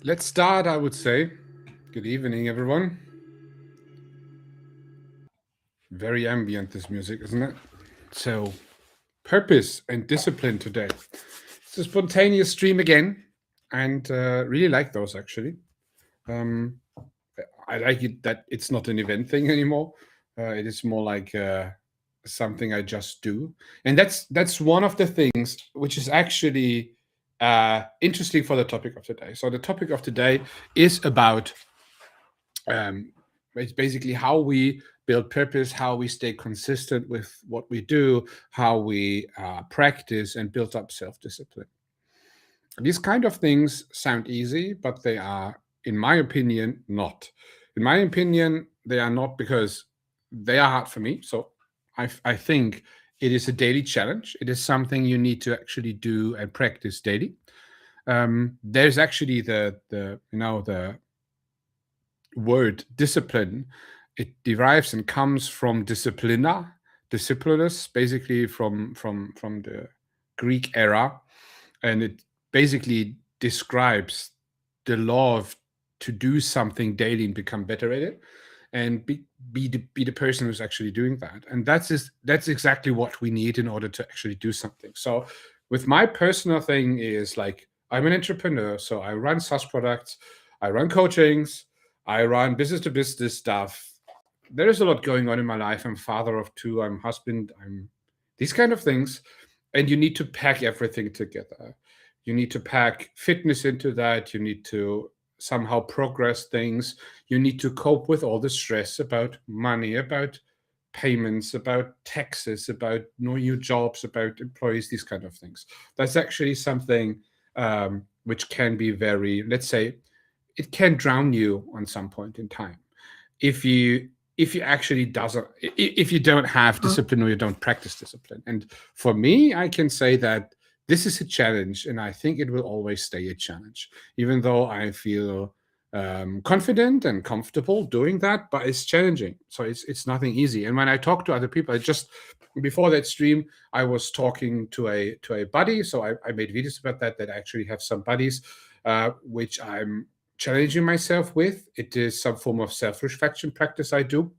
Let's start, I would say. Good evening, everyone. Very ambient, this music, isn't it? So, purpose and discipline today. It's a spontaneous stream again, and really like those actually. Um, I like it that it's not an event thing anymore. It is more like something I just do, and that's one of the things which is actually interesting for the topic of today. So the topic of today is about it's basically how we build purpose, how we stay consistent with what we do, how we practice and build up self-discipline. These kind of things sound easy, but they are, in my opinion, not. In my opinion, they are not because they are hard for me. So I think it is a daily challenge. It is something you need to actually do and practice daily. There's actually the word discipline. It derives and comes from disciplina, disciplinus, basically from the Greek era, and it basically describes the law of to do something daily and become better at it, and be the person who's actually doing that. And that's exactly what we need in order to actually do something. So with my personal thing is like I'm an entrepreneur, so I run SaaS products, I run coachings, I run business to business stuff. There is a lot going on in my life. I'm father of two, I'm husband, I'm these kind of things. And you need to pack everything together. You need to pack fitness into that. You need to somehow progress things. You need to cope with all the stress about money, about payments, about taxes, about new jobs, about employees, these kind of things. That's actually something which can be very, let's say, it can drown you on some point in time. If you if you actually doesn't, if you don't have discipline or you don't practice discipline. And for me, I can say that this is a challenge, and I think it will always stay a challenge, even though I feel confident and comfortable doing that. But it's challenging, so it's nothing easy. And when I talk to other people, I just before that stream, I was talking to a buddy. So I made videos about that I actually have some buddies, which I'm challenging myself with. It is some form of self-reflection practice I do.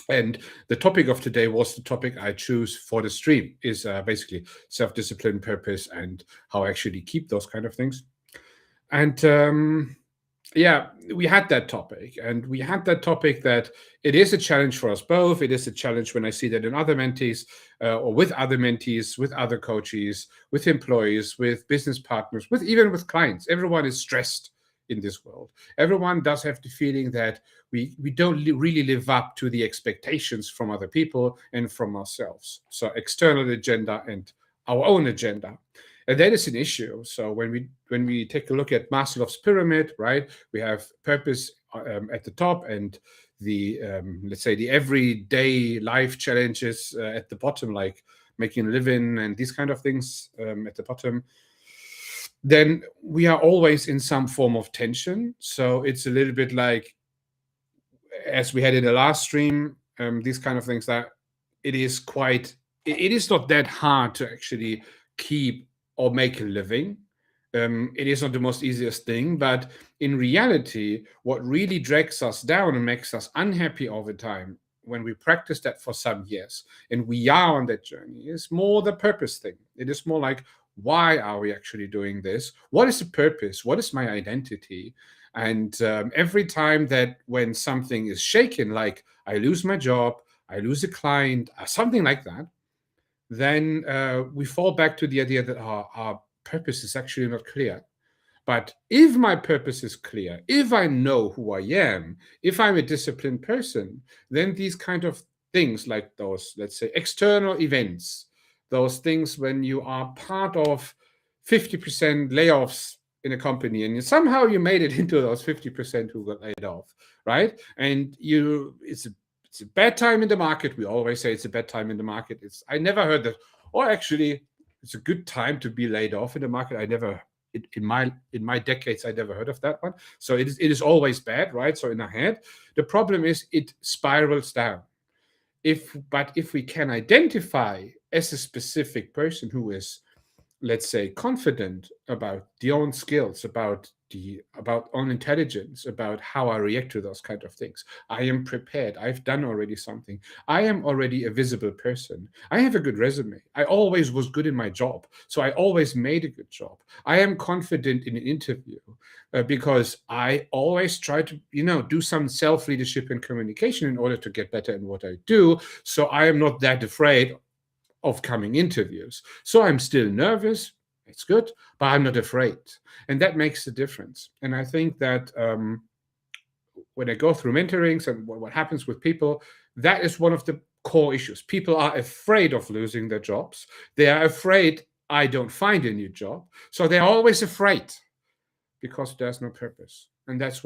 And the topic of today was the topic I choose for the stream, is basically self-discipline, purpose, and how I actually keep those kind of things. And yeah, we had that topic, and we had that topic that it is a challenge for us both. It is a challenge when I see that in other mentees, or with other mentees, with other coaches, with employees, with business partners, with even with clients. Everyone is stressed in this world. Everyone does have the feeling that we don't really live up to the expectations from other people and from ourselves. So external agenda and our own agenda. And that is an issue. So when we take a look at Maslow's pyramid, right, we have purpose at the top, and the let's say the everyday life challenges at the bottom, like making a living and these kind of things at the bottom. Then we are always in some form of tension. So it's a little bit like, as we had in the last stream, these kind of things, that it is not that hard to actually keep or make a living. It is not the most easiest thing, but in reality, what really drags us down and makes us unhappy all the time, when we practice that for some years and we are on that journey, is more the purpose thing. It is more like, why are we actually doing this? What is the purpose? What is my identity? And every time that when something is shaken, like I lose my job, I lose a client, something like that, then we fall back to the idea that our purpose is actually not clear. But if my purpose is clear, if I know who I am, if I'm a disciplined person, then these kind of things, like those, let's say, external events, those things when you are part of 50% layoffs in a company, and somehow you made it into those 50% who got laid off, right? And it's a bad time in the market. We always say it's a bad time in the market. I never heard that, or actually, it's a good time to be laid off in the market. I never, in my decades, I never heard of that one. So it is always bad, right? So in our head, the problem is it spirals down. But if we can identify as a specific person who is, let's say, confident about the own skills, about own intelligence, about how I react to those kind of things. I am prepared. I've done already something. I am already a visible person. I have a good resume. I always was good in my job, so I always made a good job. I am confident in an interview because I always try to, do some self-leadership and communication in order to get better in what I do. So I am not that afraid of coming interviews. So I'm still nervous. It's good, but I'm not afraid. And that makes the difference. And I think that when I go through mentorings and what happens with people, that is one of the core issues. People are afraid of losing their jobs. They are afraid I don't find a new job. So they're always afraid because there's no purpose. And that's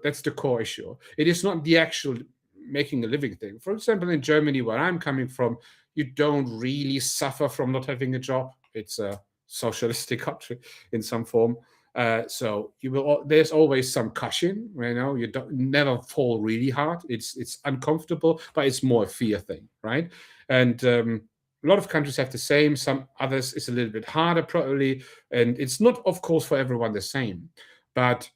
that's the core issue. It is not the actual making a living thing. For example, in Germany, where I'm coming from, you don't really suffer from not having a job. It's a socialistic country in some form. So there's always some cushion. You don't never fall really hard. It's uncomfortable, but it's more a fear thing, right? And a lot of countries have the same. Some others is a little bit harder, probably, and it's not, of course, for everyone the same. But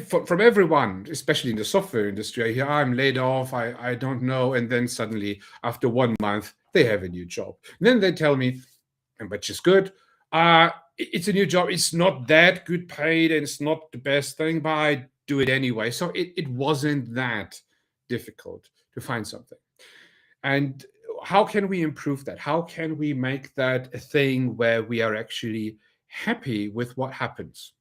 from everyone, especially in the software industry, I hear, I'm laid off, I don't know. And then suddenly, after 1 month, they have a new job. And then they tell me, which is good, it's a new job. It's not that good paid, and it's not the best thing, but I do it anyway. So it wasn't that difficult to find something. And how can we improve that? How can we make that a thing where we are actually happy with what happens,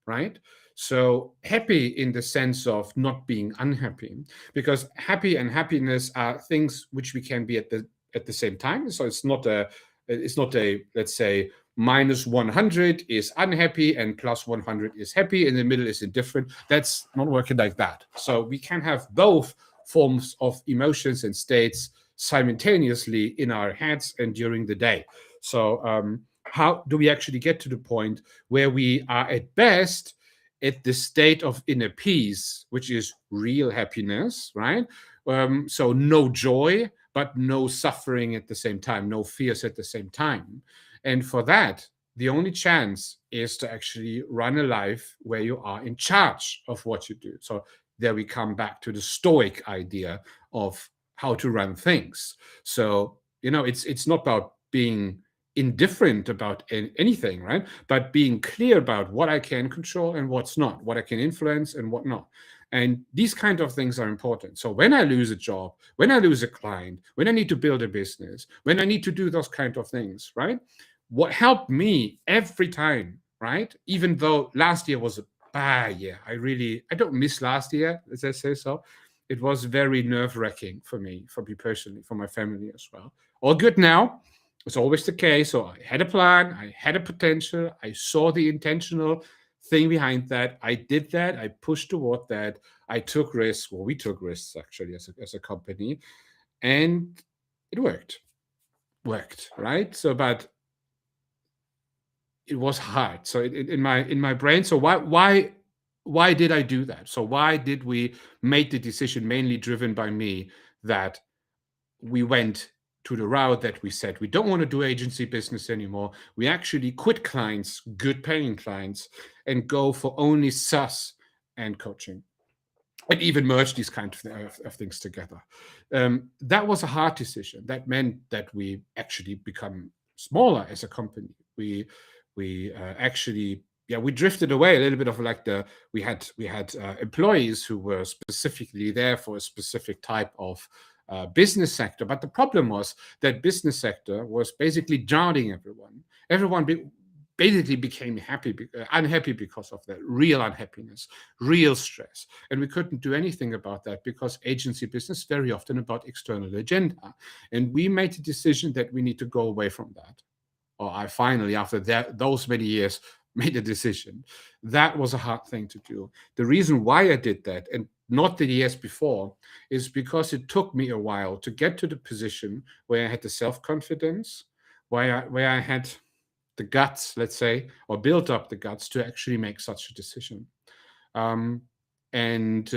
right? So happy in the sense of not being unhappy, because happy and happiness are things which we can be at the same time. So it's not a let's say -100 is unhappy and +100 is happy. In the middle is indifferent. That's not working like that. So we can have both forms of emotions and states simultaneously in our heads and during the day. So, how do we actually get to the point where we are at best at the state of inner peace, which is real happiness, right? So, no joy, but no suffering at the same time, no fears at the same time. And for that, the only chance is to actually run a life where you are in charge of what you do. So, there we come back to the Stoic idea of how to run things. So, it's not about being indifferent about anything, right? But being clear about what I can control and what's not, what I can influence and what not. And these kind of things are important. So when I lose a job, when I lose a client, when I need to build a business, when I need to do those kind of things, right? What helped me every time, right? Even though last year was a bad year, I don't miss last year, as I say so. It was very nerve-wracking for me personally, for my family as well. All good now. It's always the case. So I had a plan, I had a potential, I saw the intentional thing behind that. I did that, I pushed toward that, I took risks. Well, we took risks actually as a company, and it worked, right? So, but it was hard. So in my brain. So why did I do that? So why did we make the decision mainly driven by me that we went to the route that we said we don't want to do agency business anymore. We actually quit clients, good paying clients, and go for only SaaS and coaching, and even merge these kind of things together. That was a hard decision. That meant that we actually become smaller as a company. We actually, yeah, we drifted away a little bit of like we had employees who were specifically there for a specific type of business sector. But the problem was that business sector was basically drowning everyone. Basically became unhappy because of that, real unhappiness, real stress. And we couldn't do anything about that because agency business very often about external agenda. And we made the decision that we need to go away from that. Or I finally, after those many years, made a decision. That was a hard thing to do. The reason why I did that, and not the years before, is because it took me a while to get to the position where I had the self-confidence, where I had the guts, let's say, or built up the guts to actually make such a decision. Um, and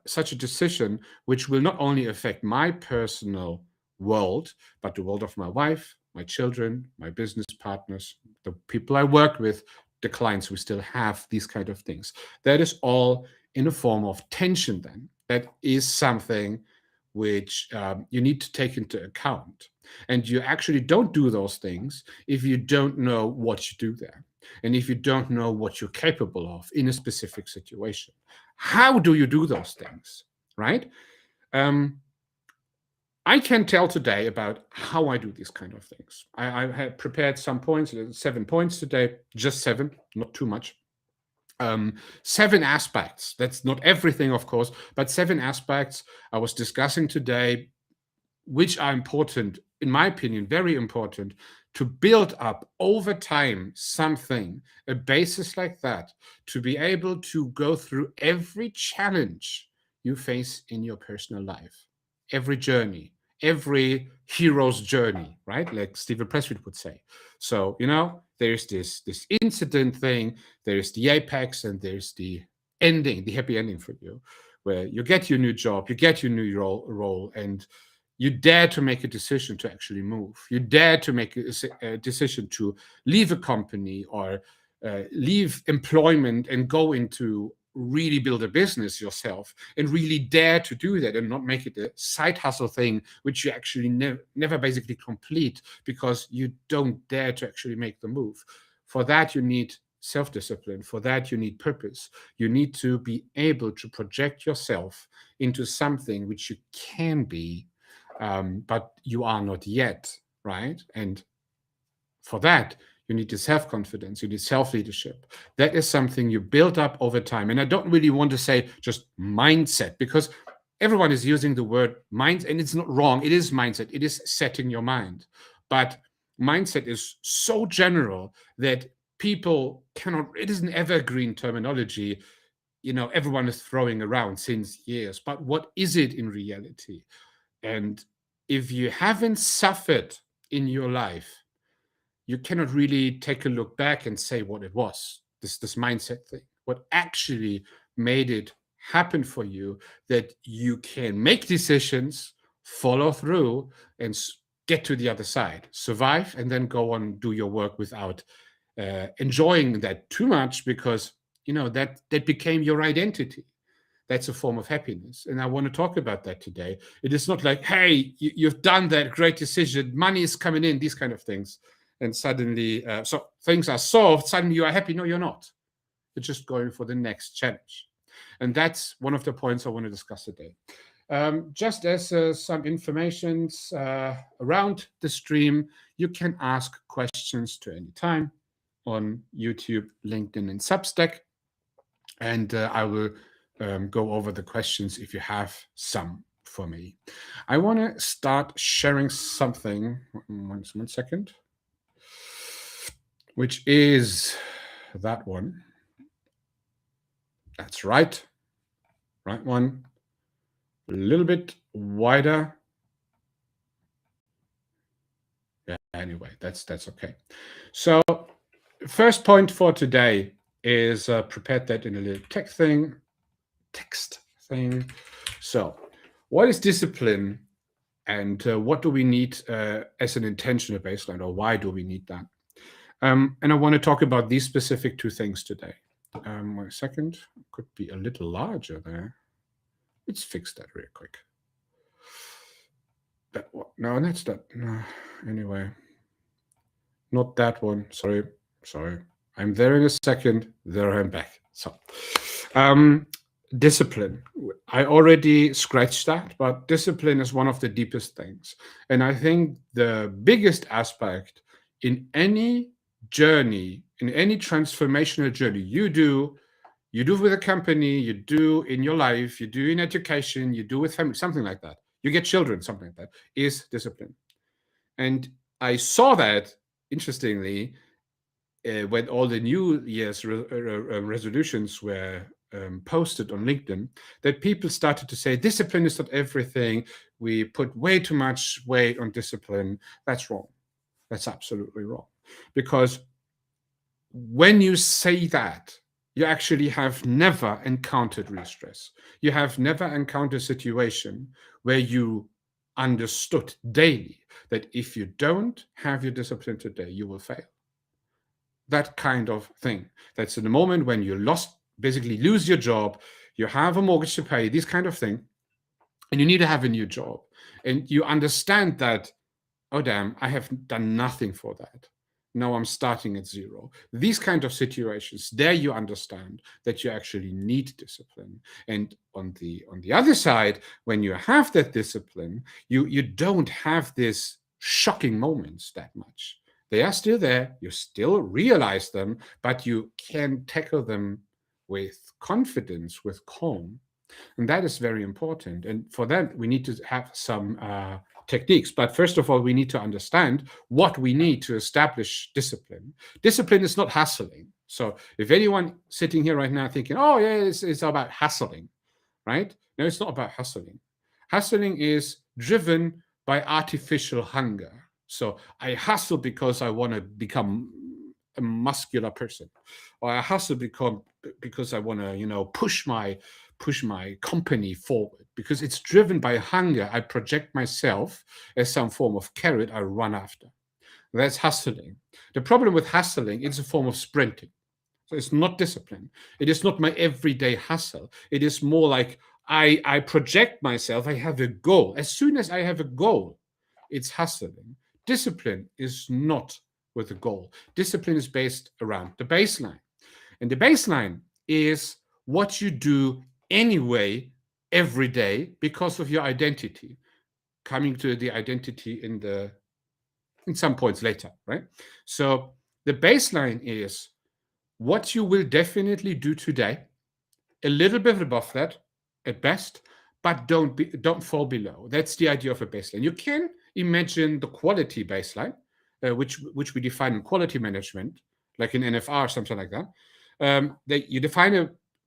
such a decision which will not only affect my personal world, but the world of my wife, my children, my business partners, the people I work with, the clients we still have, these kind of things. That is all in a form of tension. Then that is something which you need to take into account. And you actually don't do those things if you don't know what you do there, and if you don't know what you're capable of in a specific situation. How do you do those things, right? I can tell today about how I do these kind of things. I had prepared some points, 7 points today, just 7, not too much. 7 aspects. That's not everything, of course, but 7 aspects I was discussing today, which are important, in my opinion, very important, to build up over time something, a basis like that, to be able to go through every challenge you face in your personal life, every journey, every hero's journey, right? Like Stephen Pressfield would say. So, there's this incident thing, there's the apex, and there's the ending, the happy ending for you, where you get your new job, you get your new role, and you dare to make a decision to actually move. You dare to make a decision to leave a company or leave employment and go into really build a business yourself, and really dare to do that and not make it a side hustle thing, which you actually never basically complete because you don't dare to actually make the move. For that, you need self-discipline. For that, you need purpose. You need to be able to project yourself into something which you can be, but you are not yet, right? And for that, you need the self-confidence, you need self-leadership. That is something you build up over time. And I don't really want to say just mindset, because everyone is using the word mind, and it's not wrong. It is mindset. It is setting your mind. But mindset is so general that people cannot, it is an evergreen terminology. everyone is throwing around since years. But what is it in reality? And if you haven't suffered in your life, you cannot really take a look back and say what it was, this mindset thing, what actually made it happen for you, that you can make decisions, follow through, and get to the other side, survive, and then go on do your work without enjoying that too much, because that became your identity. That's a form of happiness. And I want to talk about that today. It is not like, hey, you've done that great decision, money is coming in, these kind of things. And suddenly, so things are solved, suddenly you are happy. No, you're not. You're just going for the next challenge. And that's one of the points I want to discuss today. Just as some informations around the stream, you can ask questions to any time on YouTube, LinkedIn, and Substack. And I will go over the questions if you have some for me. I want to start sharing something. One second. Which is that one. That's right. Right one. A little bit wider. Yeah, anyway, that's okay. So first point for today is prepared that in a little text thing. So what is discipline, and what do we need as an intentional baseline, or why do we need that? And I want to talk about these specific two things today. 1 second. Could be a little larger there. Let's fix that real quick. That one. No, that's that. No. Anyway. Not that one. Sorry. I'm there in a second. There I'm back. So, discipline. I already scratched that, but discipline is one of the deepest things. And I think the biggest aspect in any journey, in any transformational journey you do with a company, you do in your life, you do in education, you do with family, something like that. You get children, something like that, is discipline. And I saw that, interestingly, when all the New Year's resolutions were posted on LinkedIn, that people started to say, discipline is not everything. We put way too much weight on discipline. That's wrong. That's absolutely wrong. Because when you say that, you actually have never encountered real stress. You have never encountered a situation where you understood daily that if you don't have your discipline today, you will fail. That kind of thing. That's in the moment when you basically lose your job, you have a mortgage to pay, this kind of thing, and you need to have a new job. And you understand that, oh, damn, I have done nothing for that. Now I'm starting at zero. These kind of situations, there you understand that you actually need discipline. And on the other side, when you have that discipline, you don't have these shocking moments that much. They are still there. You still realize them, but you can tackle them with confidence, with calm. And that is very important. And for that, we need to have some techniques. But first of all, we need to understand what we need to establish discipline. Discipline is not hustling. So if anyone sitting here right now thinking, oh, yeah, it's about hustling, right? No, it's not about hustling. Hustling is driven by artificial hunger. So I hustle because I want to become a muscular person, or I hustle because I want to, push my company forward, because it's driven by hunger. I project myself as some form of carrot I run after. That's hustling. The problem with hustling, it's a form of sprinting. So it's not discipline. It is not my everyday hustle. It is more like I project myself. I have a goal. As soon as I have a goal, it's hustling. Discipline is not with a goal. Discipline is based around the baseline. And the baseline is what you do anyway every day because of your identity. Coming to the identity in some points later, right? So the baseline is what you will definitely do today, a little bit above that at best, but don't fall below. That's the idea of a baseline. You can imagine the quality baseline, which we define in quality management, like in NFR or something like that. That you define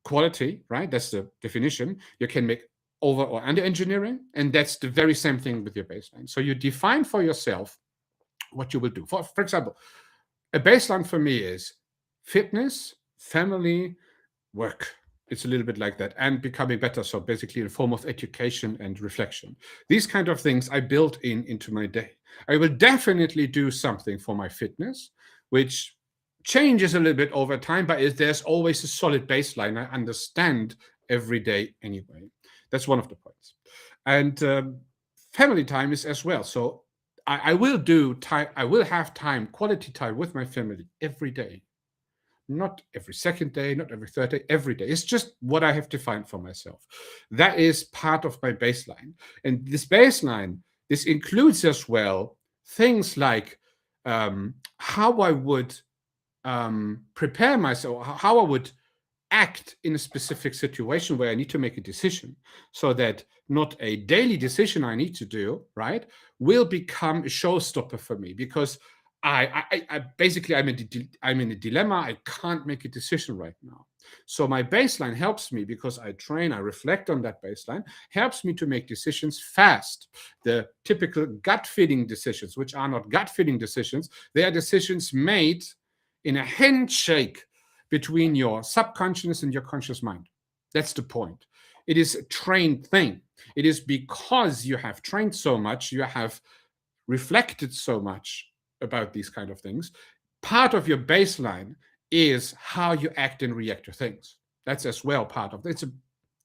quality, right? That's the definition. You can make over or under engineering, and that's the very same thing with your baseline. So you define for yourself what you will do. For example, a baseline for me is fitness, family, work. It's a little bit like that, and becoming better. So basically, in form of education and reflection. These kind of things I build into my day. I will definitely do something for my fitness, which changes a little bit over time, but there's always a solid baseline. I understand every day anyway. That's one of the points. And family time is as well. So I will do time. I will have time, quality time with my family every day. Not every second day, not every third day, every day. It's just what I have defined for myself. That is part of my baseline. And this baseline, this includes as well things like how I would prepare myself, how I would act in a specific situation where I need to make a decision, so that not a daily decision I need to do, right, will become a showstopper for me, because I basically I'm in a dilemma. I can't make a decision right now. So my baseline helps me, because I train, I reflect on that baseline, helps me to make decisions fast. The typical gut feeling decisions, which are not gut feeling decisions, they are decisions made in a handshake between your subconscious and your conscious mind. That's the point. It is a trained thing. It is because you have trained so much, you have reflected so much about these kind of things. Part of your baseline is how you act and react to things. That's as well part of it. It's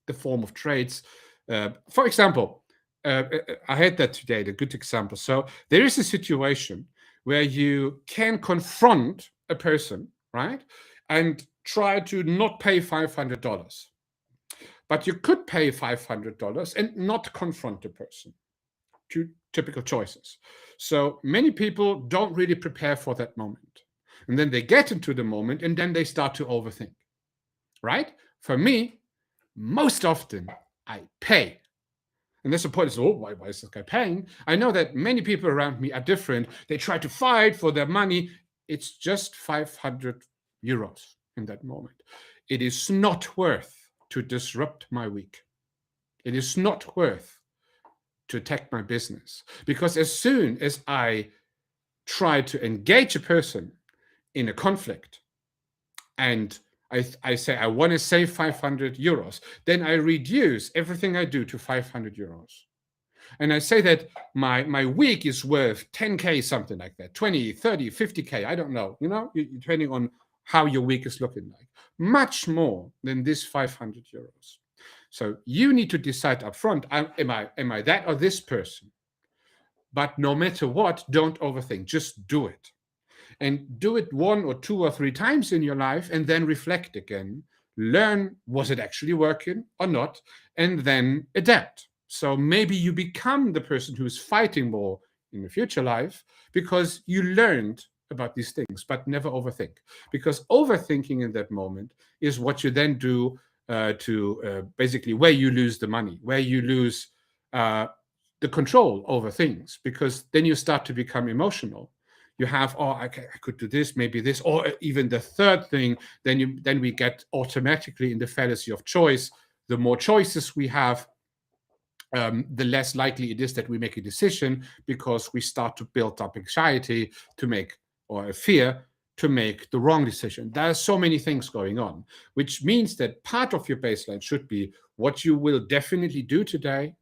the form of traits. For example, I had that today, the good example. So there is a situation where you can confront a person, right? And try to not pay $500. But you could pay $500 and not confront the person. Two typical choices. So many people don't really prepare for that moment. And then they get into the moment and then they start to overthink, right? For me, most often I pay. And that's the point is, oh, why is this guy paying? I know that many people around me are different. They try to fight for their money. It's just 500 euros in that moment. It is not worth to disrupt my week. It is not worth to attack my business. Because as soon as I try to engage a person in a conflict, and I say I want to save 500 euros, then I reduce everything I do to 500 euros. And I say that my week is worth 10K, something like that, 20, 30, 50K, I don't know, depending on how your week is looking like. Much more than this 500 euros. So you need to decide up front, am I that or this person? But no matter what, don't overthink, just do it. And do it 1 or 2 or 3 times in your life, and then reflect again. Learn, was it actually working or not? And then adapt. So maybe you become the person who is fighting more in the future life because you learned about these things, but never overthink. Because overthinking in that moment is what you then do to basically where you lose the money, where you lose the control over things, because then you start to become emotional. You have, oh, I could do this, maybe this, or even the third thing. Then we get automatically in the fallacy of choice. The more choices we have, the less likely it is that we make a decision, because we start to build up anxiety to make, or a fear to make the wrong decision. There are so many things going on, which means that part of your baseline should be what you will definitely do today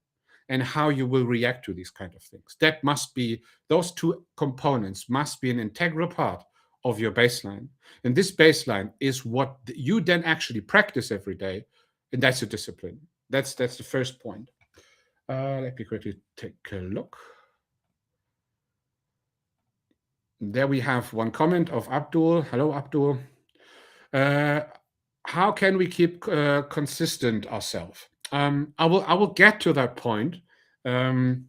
and how you will react to these kind of things. That must be, those 2 components must be an integral part of your baseline. And this baseline is what you then actually practice every day. And that's a discipline. That's the first point. Let me quickly take a look. There we have one comment of Abdul. Hello, Abdul. How can we keep consistent ourselves? I will get to that point in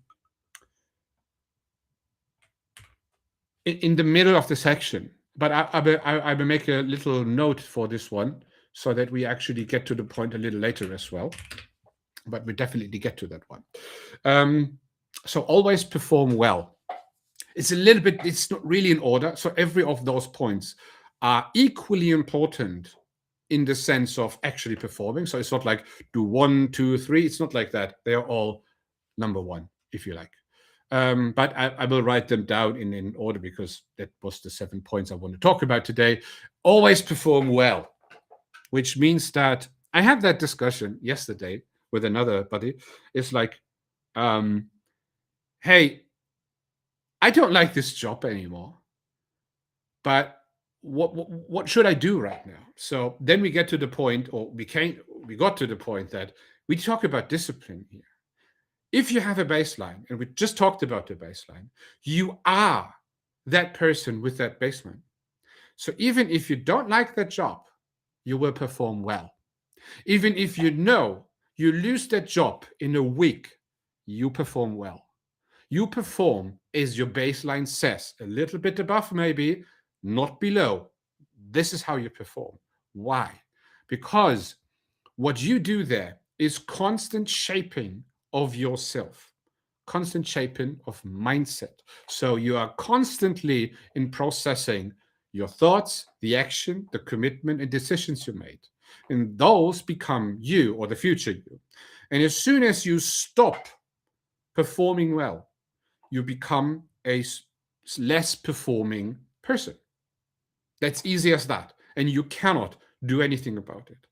the middle of the section, but I will make a little note for this one so that we actually get to the point a little later as well. But we definitely get to that one. So always perform well. It's a little bit, it's not really in order. So every of those points are equally important in the sense of actually performing. So it's not like do 1, 2, 3. It's not like that. They are all number one, if you like. But I will write them down in order because that was the 7 points I want to talk about today. Always perform well, which means that I had that discussion yesterday with another buddy. It's like, hey, I don't like this job anymore, but what should I do right now? So then we get to the point, or we got to the point that we talk about discipline here. If you have a baseline, and we just talked about the baseline, you are that person with that baseline. So even if you don't like that job, you will perform well. Even if you know you lose that job in a week, you perform well. You perform as your baseline says, a little bit above, maybe, not below. This is how you perform. Why? Because what you do there is constant shaping of yourself, constant shaping of mindset. So you are constantly in processing your thoughts, the action, the commitment, and decisions you made. And those become you or the future you. And as soon as you stop performing well, you become a less performing person. That's easy as that. And you cannot do anything about it.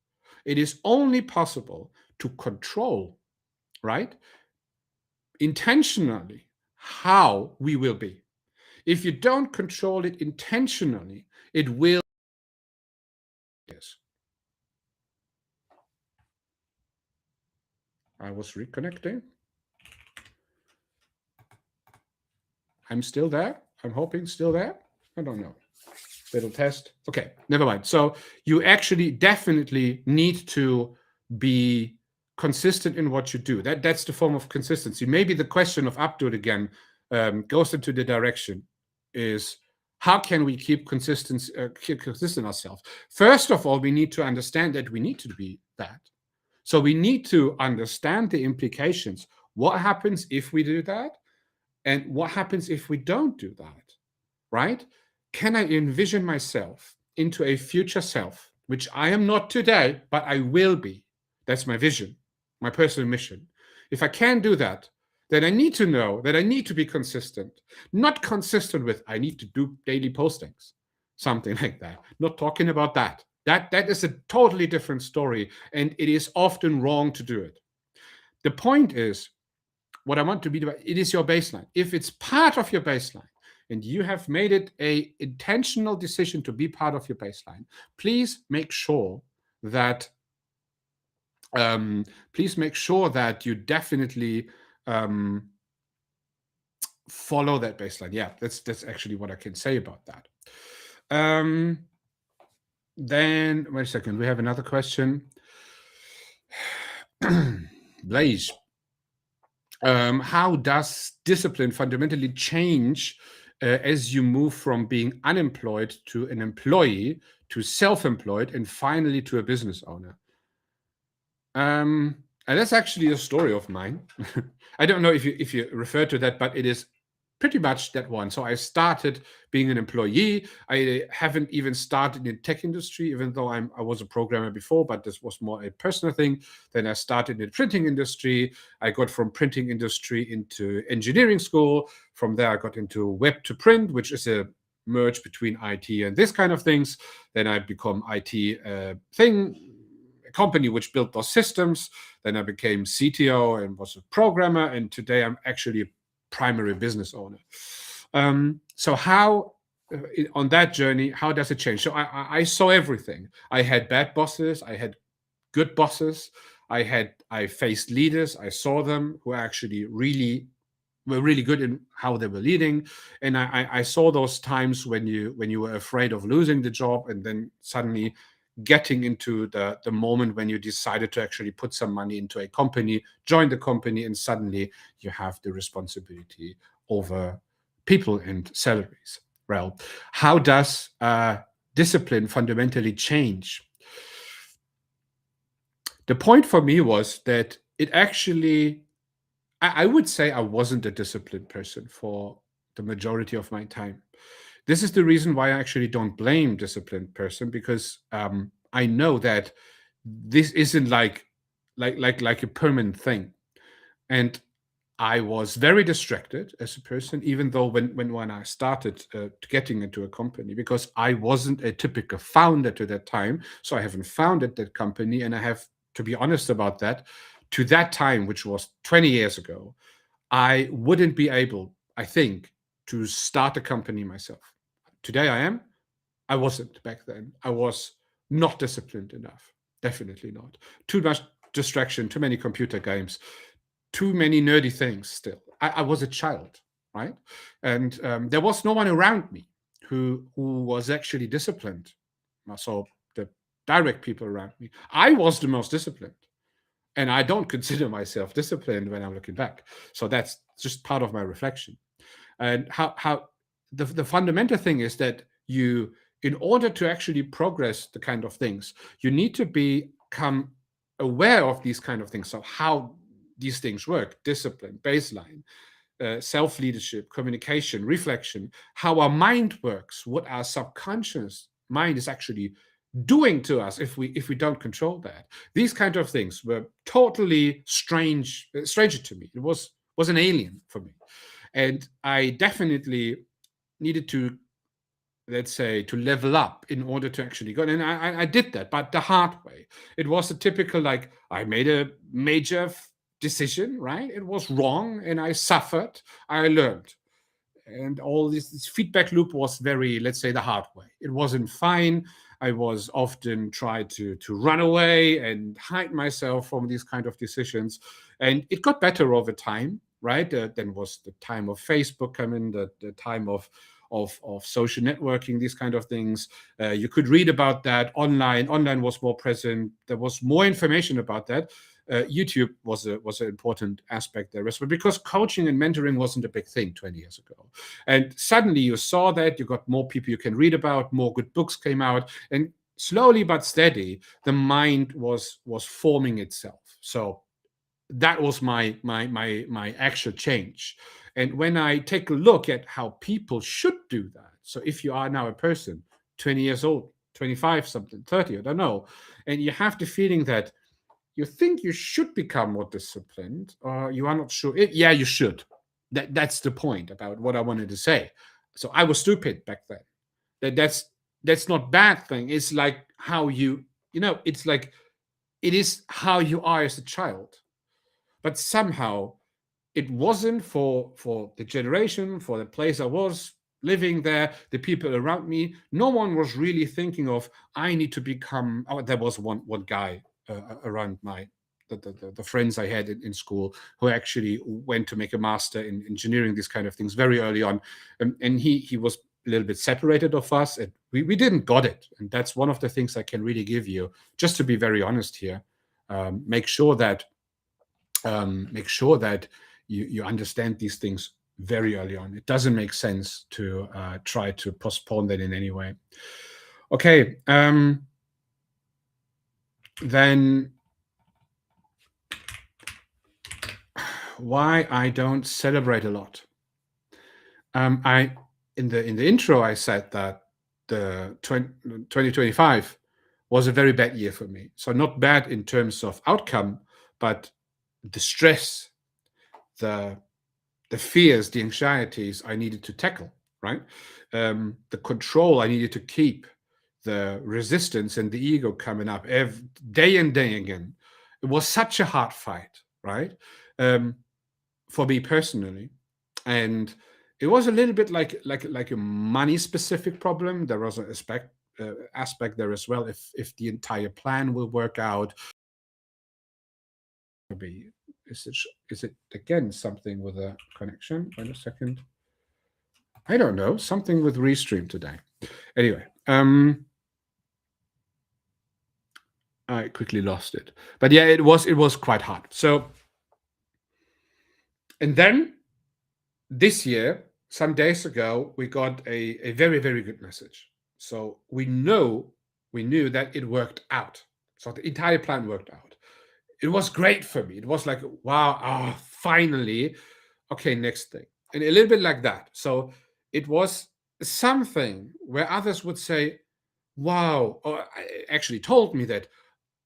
It is only possible to control, right? Intentionally, how we will be. If you don't control it intentionally, it will. Yes. I was reconnecting. I'm still there. I'm hoping still there. I don't know. Little test. Okay, never mind. So you actually definitely need to be consistent in what you do. That's the form of consistency. Maybe the question of Abdul again goes into the direction is how can we keep consistent ourselves? First of all, we need to understand that we need to be that. So we need to understand the implications. What happens if we do that? And what happens if we don't do that? Right? Can I envision myself into a future self, which I am not today, but I will be? That's my vision, my personal mission. If I can do that, then I need to know that I need to be consistent. Not consistent with I need to do daily postings, something like that. Not talking about that. That is a totally different story, and it is often wrong to do it. The point is, what I want to be about, it is your baseline. If it's part of your baseline, and you have made it a intentional decision to be part of your baseline, please make sure that you definitely follow that baseline. Yeah, that's actually what I can say about that. Then wait a second, we have another question. Blaze, how does discipline fundamentally change as you move from being unemployed to an employee to self-employed and finally to a business owner? And that's actually a story of mine. I don't know if you refer to that, but it is pretty much that one. So I started being an employee. I haven't even started in the tech industry, even though I was a programmer before, but this was more a personal thing. Then I started in the printing industry. I got from printing industry into engineering school. From there, I got into web to print, which is a merge between IT and this kind of things. Then I become IT a company which built those systems. Then I became CTO and was a programmer. And today I'm actually a primary business owner. So how on that journey, how does it change? So I saw everything. I had bad bosses. I had good bosses. I faced leaders. I saw them who actually were really good in how they were leading. And I saw those times when you were afraid of losing the job, and then suddenly getting into the moment when you decided to actually put some money into a company, join the company, and suddenly you have the responsibility over people and salaries. Well, how does discipline fundamentally change? The point for me was that it actually, I would say I wasn't a disciplined person for the majority of my time. This is the reason why I actually don't blame disciplined person, because I know that this isn't like a permanent thing. And I was very distracted as a person, even though when I started getting into a company, because I wasn't a typical founder to that time. So I haven't founded that company, and I have to be honest about that. To that time, which was 20 years ago, I wouldn't be able, I think, to start a company myself. Today I am. I wasn't back then. I was not disciplined enough. Definitely not. Too much distraction, too many computer games, too many nerdy things still. I was a child, right? And there was no one around me who was actually disciplined. So the direct people around me. I was the most disciplined. And I don't consider myself disciplined when I'm looking back. So that's just part of my reflection. And how the fundamental thing is that you, in order to actually progress the kind of things, you need to become aware of these kind of things. So how these things work: discipline, baseline, self leadership, communication, reflection, how our mind works, what our subconscious mind is actually doing to us if we don't control that. These kind of things were totally stranger to me. It was an alien for me, and I definitely needed to, let's say, to level up in order to actually go. And I did that, but the hard way. It was a typical, like, I made a major decision, right? It was wrong, and I suffered. I learned, and all this feedback loop was very, let's say, the hard way. It wasn't fine. I was often tried to run away and hide myself from these kind of decisions, and it got better over time, right? Then was the time of Facebook coming, the time of social networking, these kind of things. You could read about that online. Online was more present. There was more information about that. YouTube was an important aspect there as well, because coaching and mentoring wasn't a big thing 20 years ago. And suddenly you saw that you got more people you can read about, more good books came out, and slowly but steady, the mind was forming itself. So that was my actual change. And when I take a look at how people should do that, so if you are now a person 20 years old, 25 something, 30, I don't know, and you have the feeling that you think you should become more disciplined, or you are not sure. Yeah, you should. That's the point about what I wanted to say. So I was stupid back then. That's not bad thing. It's like how it's like it is how you are as a child. But somehow it wasn't for the generation, for the place I was living there, the people around me. No one was really thinking of, I need to become. Oh, there was one guy around the friends I had in school, who actually went to make a master in engineering, these kind of things, very early on, and he was a little bit separated of us, and we didn't got it. And that's one of the things I can really give you, just to be very honest here. Make sure that you understand these things very early on. It doesn't make sense to try to postpone that in any way. Okay, then why I don't celebrate a lot. I in the intro I said that the 2025 was a very bad year for me. So not bad in terms of outcome, but the stress, the fears, the anxieties I needed to tackle, right? The control I needed to keep, the resistance and the ego coming up every day and day again. It was such a hard fight, right? Um, for me personally, and it was a little bit like a money specific problem. There was an aspect there as well. If the entire plan will work out, be is it again something with a connection? Wait a second. I don't know, something with Restream today. Anyway, I quickly lost it. But yeah, it was quite hard. So, and then this year, some days ago, we got a very, very good message. So we knew that it worked out. So the entire plan worked out. It was great for me. It was like, wow, finally. Okay, next thing. And a little bit like that. So it was something where others would say, wow, or actually told me that,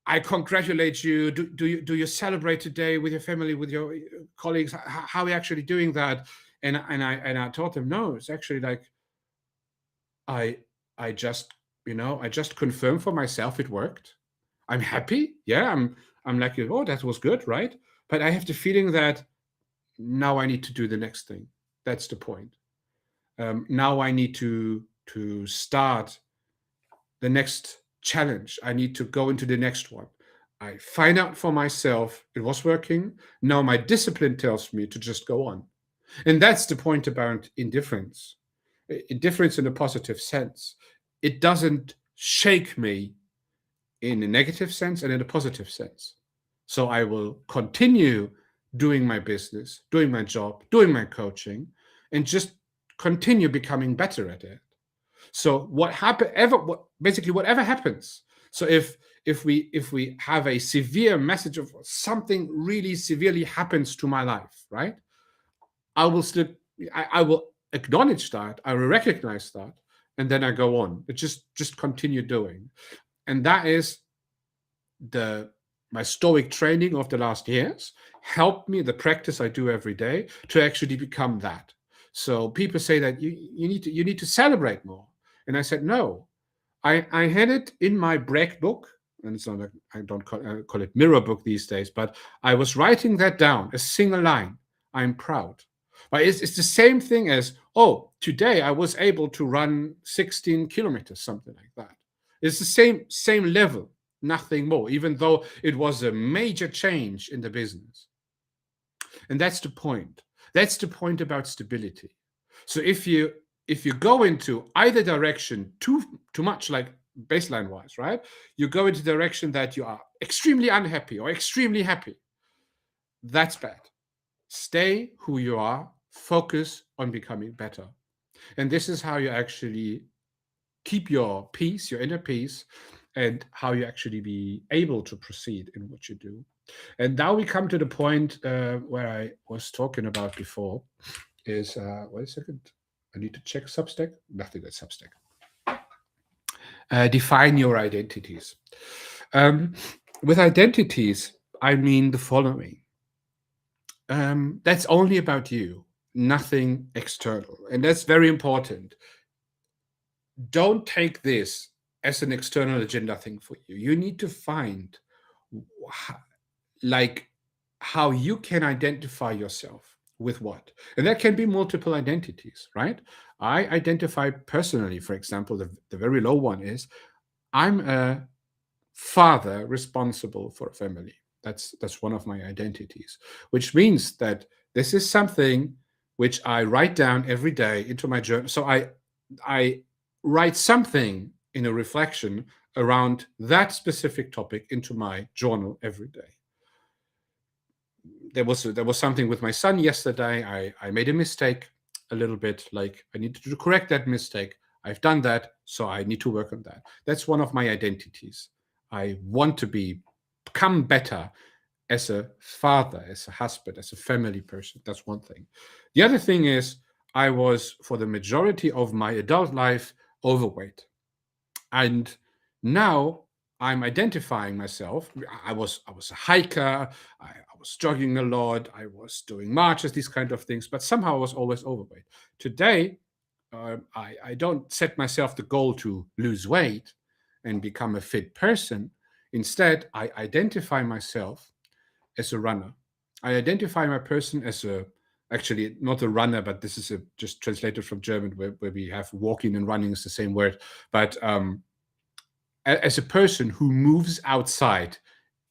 I congratulate you. Do you celebrate today with your family, with your colleagues? How are you actually doing that? And I told them, no, it's actually like, I I just, I just confirmed for myself it worked. I'm happy. Yeah, I'm like, oh, that was good, right? But I have the feeling that now I need to do the next thing. That's the point. Now I need to start the next challenge. I need to go into the next one. I find out for myself it was working. Now my discipline tells me to just go on. And that's the point about indifference. Indifference in a positive sense. It doesn't shake me in a negative sense and in a positive sense. So I will continue doing my business, doing my job, doing my coaching, and just continue becoming better at it. So what happen ever what basically whatever happens. So if we have a severe message of something really severely happens to my life, right? I will still I will acknowledge that, I will recognize that, and then I go on. It just continue doing. And that is the my stoic training of the last years helped me, the practice I do every day, to actually become that. So people say that you need to celebrate more. And I said, no, I had it in my brag book, and it's not like I don't call it mirror book these days, but I was writing that down, a single line. I'm proud. But it's the same thing as, oh, today I was able to run 16 kilometers, something like that. It's the same level, nothing more, even though it was a major change in the business. And that's the point. That's the point about stability. So if you go into either direction too much, like baseline wise, right? You go into the direction that you are extremely unhappy or extremely happy. That's bad. Stay who you are, focus on becoming better. And this is how you actually keep your peace, your inner peace, and how you actually be able to proceed in what you do. And now we come to the point where I was talking about before. Is wait a second. I need to check Substack. Nothing at Substack. Define your identities. Um, with identities, I mean the following. That's only about you, nothing external, and that's very important. Don't take this as an external agenda thing for you. You need to find like how you can identify yourself with what. And that can be multiple identities, right? I identify personally, for example, the very low one is, I'm a father responsible for a family. That's one of my identities, which means that this is something which I write down every day into my journal. So I write something in a reflection around that specific topic into my journal every day. There was something with my son yesterday. I made a mistake a little bit. Like, I needed to correct that mistake. I've done that, so I need to work on that. That's one of my identities. I want to become better as a father, as a husband, as a family person. That's one thing. The other thing is, I was, for the majority of my adult life, overweight. And now I'm identifying myself. I was a hiker. I was jogging a lot. I was doing marches, these kind of things. But somehow I was always overweight. Today, I don't set myself the goal to lose weight and become a fit person. Instead, I identify myself as a runner. I identify my person as a, actually not a runner, but this is just translated from German, where we have walking and running is the same word. But as a person who moves outside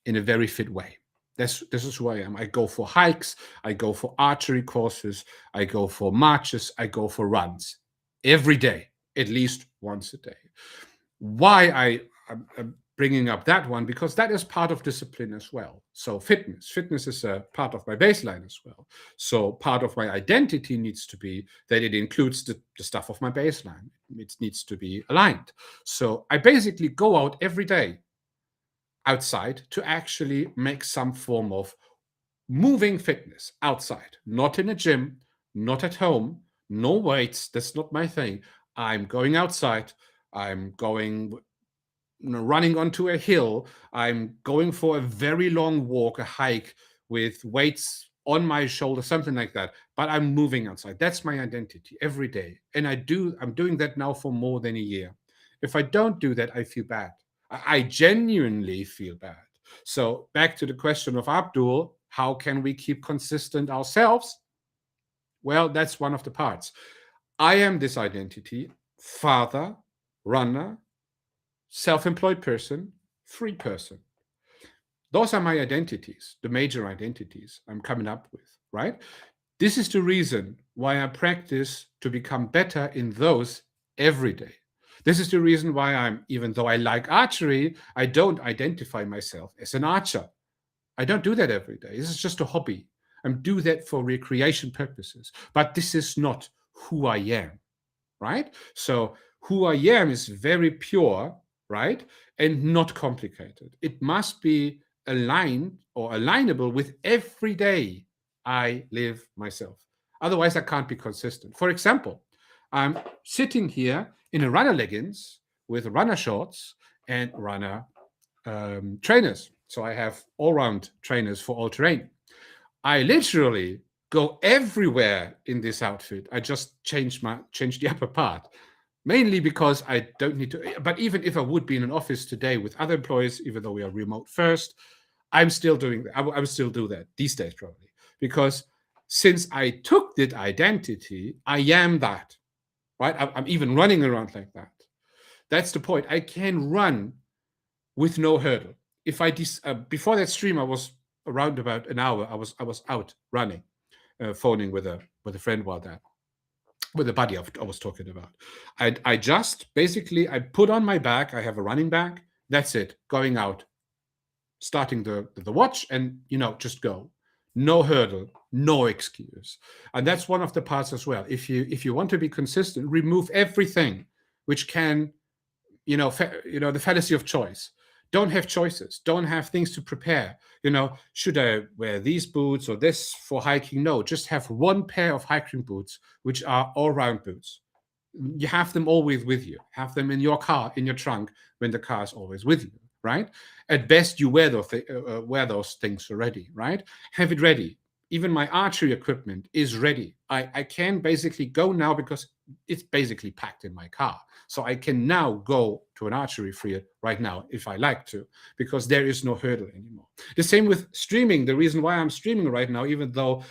in a very fit way. This is who I am. I go for hikes, I go for archery courses, I go for marches, I go for runs every day, at least once a day. Why I'm bringing up that one? Because that is part of discipline as well. So fitness is a part of my baseline as well. So part of my identity needs to be that it includes the stuff of my baseline. It needs to be aligned. So I basically go out every day outside to actually make some form of moving fitness outside, not in a gym, not at home, no weights. That's not my thing. I'm going outside. I'm going running onto a hill. I'm going for a very long walk, a hike with weights on my shoulder, something like that. But I'm moving outside. That's my identity every day. And I'm doing that now for more than a year. If I don't do that, I feel bad. I genuinely feel bad. So back to the question of Abdul, how can we keep consistent ourselves? Well, that's one of the parts. I am this identity: father, runner, self employed person, free person. Those are my identities, the major identities I'm coming up with, right? This is the reason why I practice to become better in those every day. This is the reason why even though I like archery, I don't identify myself as an archer. I don't do that every day. This is just a hobby. I do that for recreation purposes. But this is not who I am, right? So who I am is very pure, right? And not complicated. It must be aligned or alignable with every day I live myself. Otherwise, I can't be consistent. For example, I'm sitting here in a runner leggings with runner shorts and runner trainers. So I have all round trainers for all terrain. I literally go everywhere in this outfit. I just change the upper part, mainly because I don't need to. But even if I would be in an office today with other employees, even though we are remote first, I'm still doing that. I would still do that these days probably, because since I took that identity, I am that, right? I'm even running around like that. That's the point. I can run with no hurdle. If I before that stream, I was around about an hour. I was out running, phoning with a friend while that with the buddy I was talking about. I just basically I put on my bag. I have a running bag. That's it. Going out, starting the watch, and just go. No hurdle, no excuse. And that's one of the parts as well. If you want to be consistent, remove everything which can the fallacy of choice. Don't have choices. Don't have things to prepare. Should I wear these boots or this for hiking? No, just have one pair of hiking boots, which are all-round boots. You have them always with you. Have them in your car, in your trunk, when the car is always with you, right? At best, you wear those things already, right? Have it ready. Even my archery equipment is ready. I can basically go now because it's basically packed in my car. So I can now go to an archery field right now if I like to, because there is no hurdle anymore. The same with streaming. The reason why I'm streaming right now, even though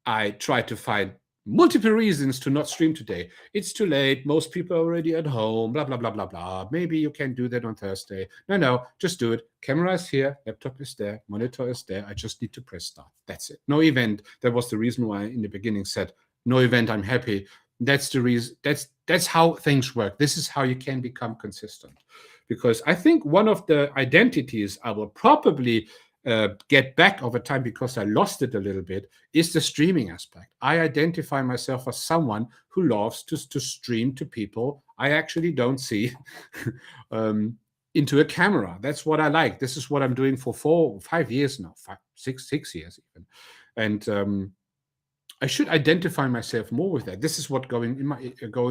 I try to find multiple reasons to not stream today. It's too late. Most people are already at home, blah, blah, blah, blah, blah. Maybe you can do that on Thursday. No, just do it. Camera is here, laptop is there, monitor is there. I just need to press start. That's it. No event. That was the reason why I in the beginning said, no event, I'm happy. That's the reason. That's how things work. This is how you can become consistent. Because I think one of the identities I will probably get back over time, because I lost it a little bit, is the streaming aspect. I identify myself as someone who loves to stream to people I actually don't see into a camera. That's what I like. This is what I'm doing for 4 or 5 years now, 6 years even. And I should identify myself more with that. This is what going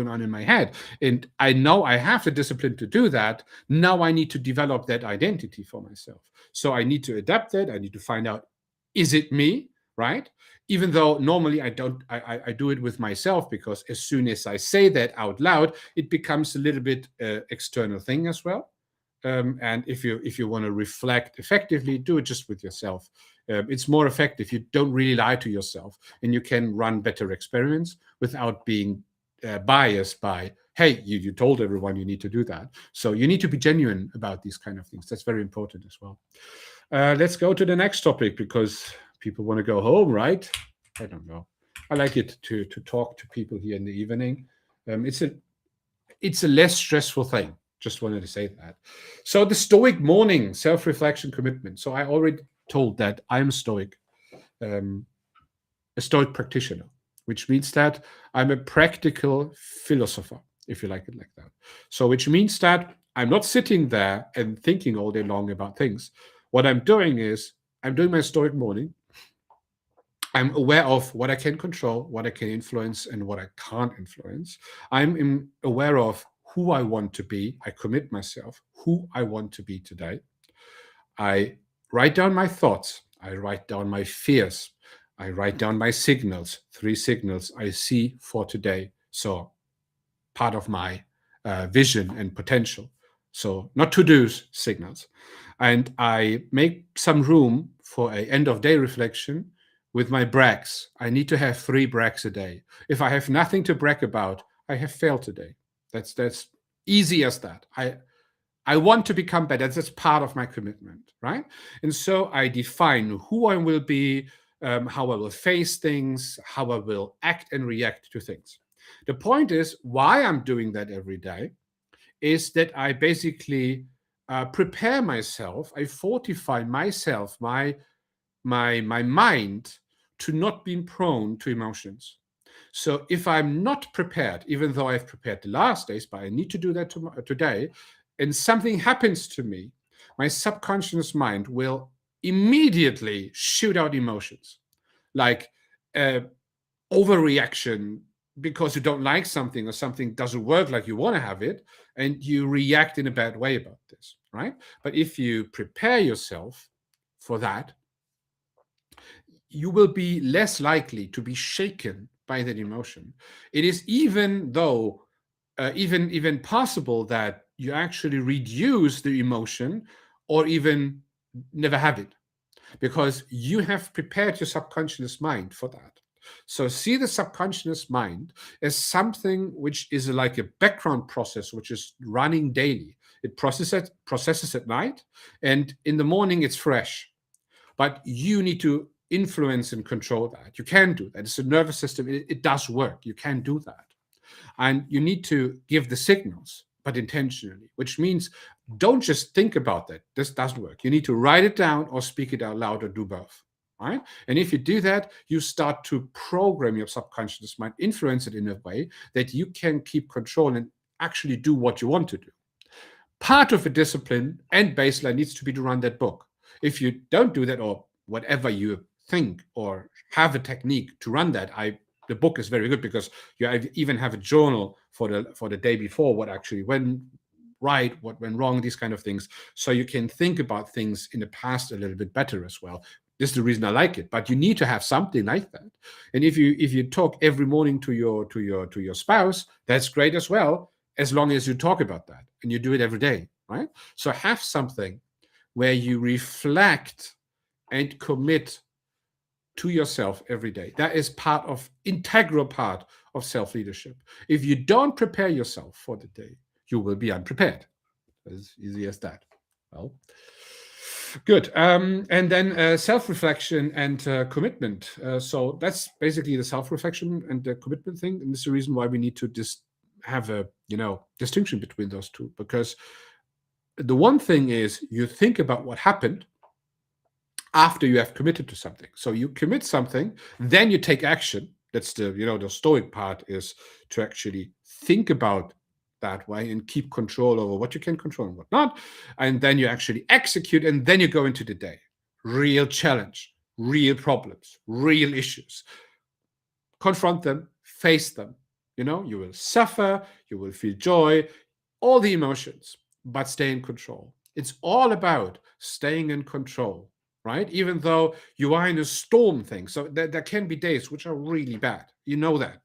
on in my head, and I know I have the discipline to do that. Now I need to develop that identity for myself. So I need to adapt that. I need to find out, is it me, right? Even though normally I don't, I do it with myself, because as soon as I say that out loud, it becomes a little bit external thing as well. And if you want to reflect effectively, do it just with yourself. It's more effective. You don't really lie to yourself, and you can run better experiments without being biased by, hey, you told everyone you need to do that. So you need to be genuine about these kind of things. That's very important as well. Let's go to the next topic, because people want to go home, right? I don't know. I like it to talk to people here in the evening. It's a less stressful thing. Just wanted to say that. So the Stoic morning, self-reflection, commitment. So I already told that I'm Stoic, a Stoic practitioner, which means that I'm a practical philosopher, if you like it like that. So which means that I'm not sitting there and thinking all day long about things. What I'm doing is I'm doing my Stoic morning. I'm aware of what I can control, what I can influence, and what I can't influence. I'm aware of who I want to be. I commit myself who I want to be today. I write down my thoughts. I write down my fears. I write down my signals, 3 signals I see for today. So part of my vision and potential. So not to-dos, signals. And I make some room for a end of day reflection with my brags. I need to have 3 brags a day. If I have nothing to brag about, I have failed today. That's easy as that. I want to become better. That's part of my commitment, right? And so I define who I will be, how I will face things, how I will act and react to things. The point is, why I'm doing that every day is that I basically prepare myself, I fortify myself, my mind to not be prone to emotions. So if I'm not prepared, even though I've prepared the last days, but I need to do that today, and something happens to me, my subconscious mind will immediately shoot out emotions like uh, overreaction because you don't like something or something doesn't work like you want to have it, and you react in a bad way about this, right? But if you prepare yourself for that, you will be less likely to be shaken by that emotion. It is even possible that you actually reduce the emotion or even never have it because you have prepared your subconscious mind for that. So see the subconscious mind as something which is like a background process which is running daily. It processes at night, and in the morning it's fresh. But you need to influence and control that. You can do that. It's a nervous system. It does work. You can do that. And you need to give the signals, but intentionally, which means don't just think about that. This doesn't work. You need to write it down or speak it out loud or do both. Right? And if you do that, you start to program your subconscious mind, influence it in a way that you can keep control and actually do what you want to do. Part of a discipline and baseline needs to be to run that book. If you don't do that, or whatever you think or have a technique to run that, the book is very good because you even have a journal for the day before, what actually went right, what went wrong, these kind of things, so you can think about things in the past a little bit better as well. This is the reason I like it. But you need to have something like that. And if you talk every morning to your spouse, that's great as well, as long as you talk about that and you do it every day, right? So have something where you reflect and commit to yourself every day. That is integral part of self-leadership. If you don't prepare yourself for the day, you will be unprepared. As easy as that. Well, good. And then self-reflection and commitment. So that's basically the self-reflection and the commitment thing. And this is the reason why we need to just have a distinction between those two. Because the one thing is you think about what happened after you have committed to something. So you commit something, then you take action. That's the stoic part, is to actually think about that way and keep control over what you can control and what not. And then you actually execute, and then you go into the day. Real challenge, real problems, real issues. Confront them, face them. You will suffer, you will feel joy, all the emotions, but stay in control. It's all about staying in control, right? Even though you are in a storm thing. So there can be days which are really bad. You know that.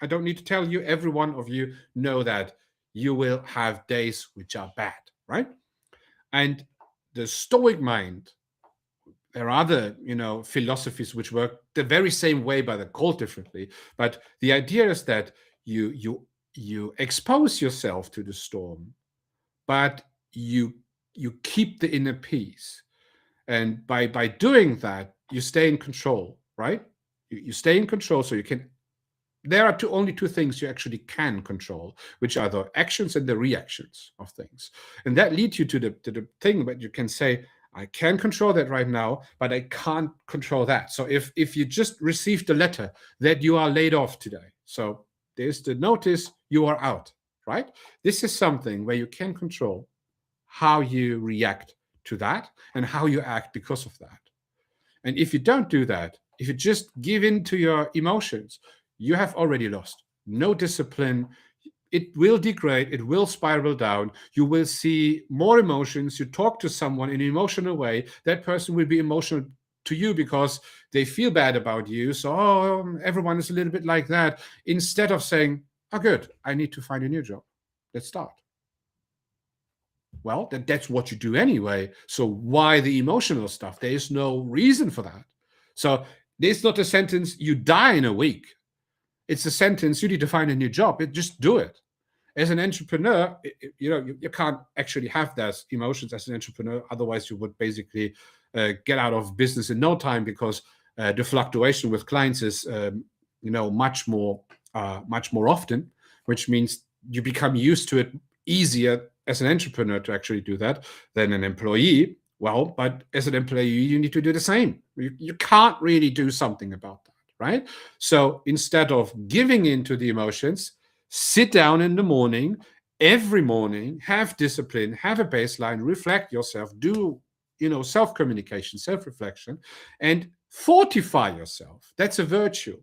I don't need to tell you. Every one of you know that you will have days which are bad, right? And the Stoic mind, there are other, philosophies which work the very same way, but they're called differently. But the idea is that you expose yourself to the storm, but you keep the inner peace. And by doing that, you stay in control, right? You stay in control, so you can. There are only two things you actually can control, which are the actions and the reactions of things. And that leads you to the thing that you can say, I can control that right now, but I can't control that. So if you just received a letter that you are laid off today, so there's the notice, you are out, right? This is something where you can control how you react to that and how you act because of that. And if you don't do that, if you just give in to your emotions, you have already lost. No discipline. it will degrade, it will spiral down. You will see more emotions. You talk to someone in an emotional way, that person will be emotional to you because they feel bad about you. So, oh, everyone is a little bit like that. Instead of saying, oh, good, I need to find a new job. Let's start. Well, that's what you do anyway. So why the emotional stuff? There is no reason for that. So it's not a sentence, you die in a week. It's a sentence, you need to find a new job. Just do it. As an entrepreneur, you can't actually have those emotions as an entrepreneur. Otherwise, you would basically get out of business in no time, because the fluctuation with clients is, much more often, which means you become used to it easier as an entrepreneur to actually do that than an employee. Well, but as an employee, you need to do the same. You can't really do something about that, right? So instead of giving in to the emotions, sit down in the morning, every morning, have discipline, have a baseline, reflect yourself, do self-communication, self-reflection, and fortify yourself. That's a virtue.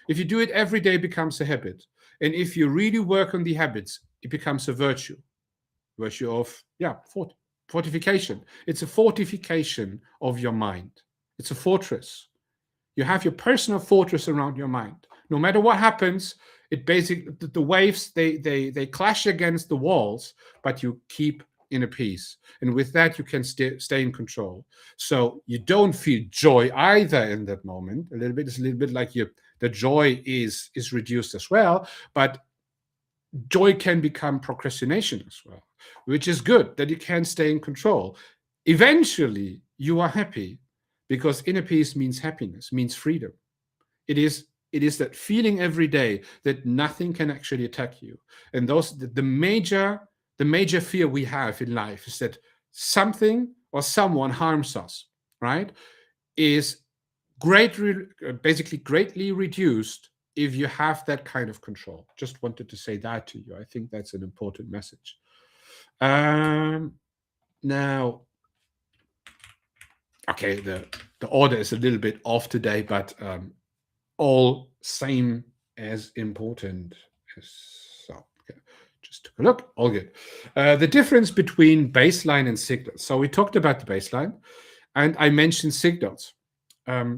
If you do it every day, it becomes a habit. And if you really work on the habits, it becomes a virtue. Virtue of, fortification. It's a fortification of your mind. It's a fortress. You have your personal fortress around your mind. No matter what happens, it basically, the waves, they clash against the walls, but you keep in a peace. And with that, you can stay in control. So you don't feel joy either in that moment. It's a little bit like the joy is reduced as well, but joy can become procrastination as well, which is good that you can stay in control. Eventually, you are happy, because inner peace means happiness, means freedom. It is that feeling every day that nothing can actually attack you. And the major fear we have in life is that something or someone harms us, right? Is basically greatly reduced if you have that kind of control. Just wanted to say that to you. I think that's an important message. Now, okay, the order is a little bit off today, but all same as important. So, okay. Just took a look. All good. The difference between baseline and signals. So we talked about the baseline, and I mentioned signals.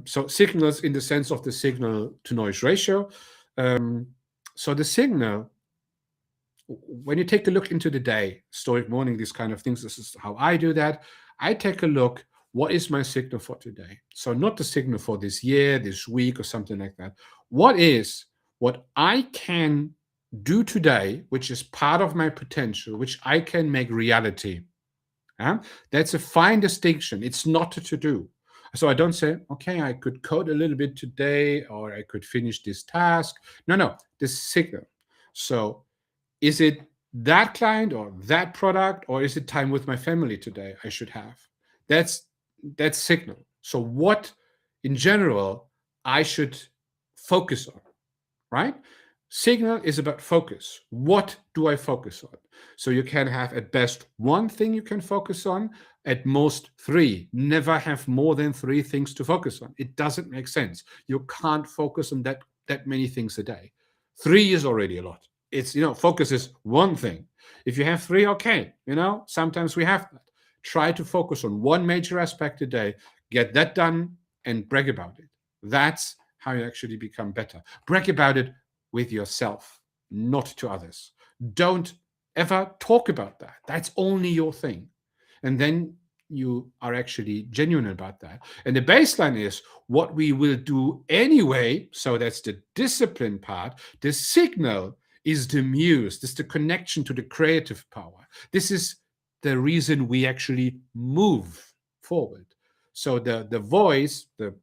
So signals in the sense of the signal to noise ratio. So the signal, when you take a look into the day, stoic morning, these kind of things, this is how I do that. I take a look, what is my signal for today? So not the signal for this year, this week, or something like that. What I can do today, which is part of my potential, which I can make reality? That's a fine distinction. It's not a to-do. So I don't say, okay, I could code a little bit today, or I could finish this task. No, this signal. So is it that client or that product, or is it time with my family today I should have? That's signal. So what, in general, I should focus on, right? Signal is about focus. What do I focus on? So you can have at best one thing you can focus on, at most three. Never have more than three things to focus on. It doesn't make sense. You can't focus on that many things a day. Three is already a lot. It's, focus is one thing. If you have three, okay, sometimes we have that. Try to focus on one major aspect a day, get that done, and brag about it. That's how you actually become better. Brag about it with yourself, not to others. Don't ever talk about that. That's only your thing. And then you are actually genuine about that. And the baseline is what we will do anyway. So that's the discipline part. The signal is the muse. This is the connection to the creative power. This is the reason we actually move forward. So the voice, the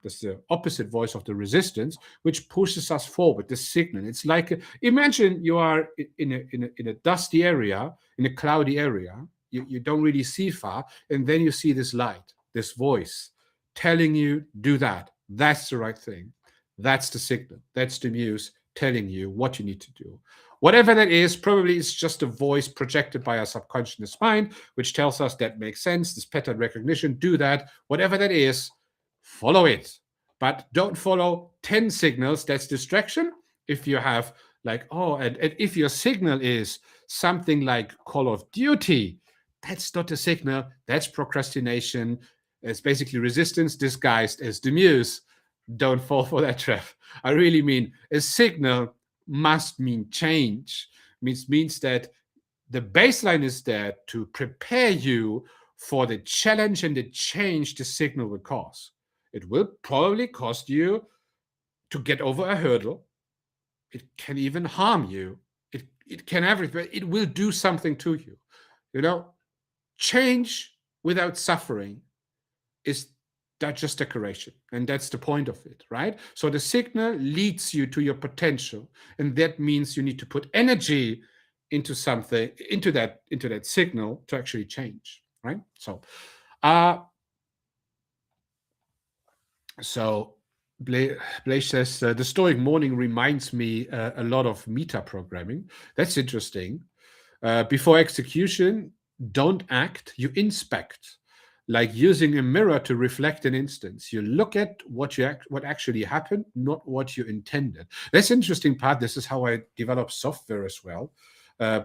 opposite voice of the resistance, which pushes us forward, the signal. It's like, imagine you are in a dusty area, in a cloudy area. You don't really see far, and then you see this light, this voice telling you, do that. That's the right thing. That's the signal. That's the muse telling you what you need to do. Whatever that is, probably it's just a voice projected by our subconscious mind, which tells us that makes sense, this pattern recognition, do that. Whatever that is, follow it. But don't follow 10 signals. That's distraction. If you have Like, oh, and if your signal is something like Call of Duty, that's not a signal, that's procrastination. It's basically resistance disguised as the muse. Don't fall for that trap. I really mean a signal must mean change. Means that the baseline is there to prepare you for the challenge and the change the signal will cause. It will probably cost you to get over a hurdle. It can even harm you. It can everything. It will do something to you. You know, change without suffering is that just decoration, and that's the point of it, right? So the signal leads you to your potential, and that means you need to put energy into something, into that signal to actually change, right? Uh so Blaise says the Stoic morning reminds me a lot of meta programming. That's interesting. Before execution, don't act, you inspect. Like using a mirror to reflect an instance. You look at what actually happened, not what you intended. That's interesting part. This is how I develop software as well. Uh,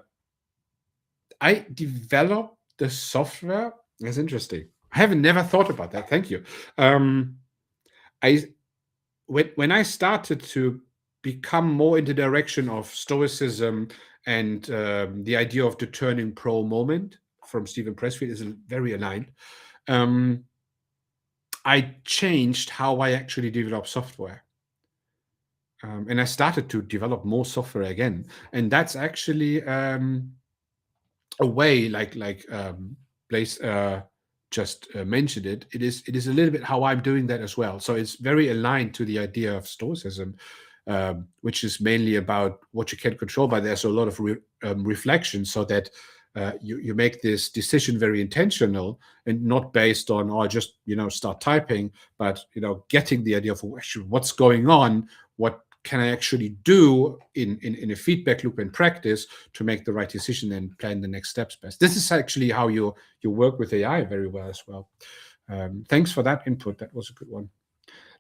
I developed the software. That's interesting. I haven't never thought about that. Thank you. I when I started to become more in the direction of stoicism and the idea of the turning pro moment from Stephen Pressfield is very aligned. Um, I changed how I actually develop software. And I started to develop more software again. And that's actually a way, like Blaise just mentioned it. It is a little bit how I'm doing that as well. So it's very aligned to the idea of stoicism, which is mainly about what you can control. But there's a lot of reflection, so that you make this decision very intentional and not based on, oh, just start typing, but getting the idea of actually what's going on, what can I actually do in a feedback loop in practice to make the right decision and plan the next steps best. This is actually how you work with AI very well as well. Thanks for that input. That was a good one.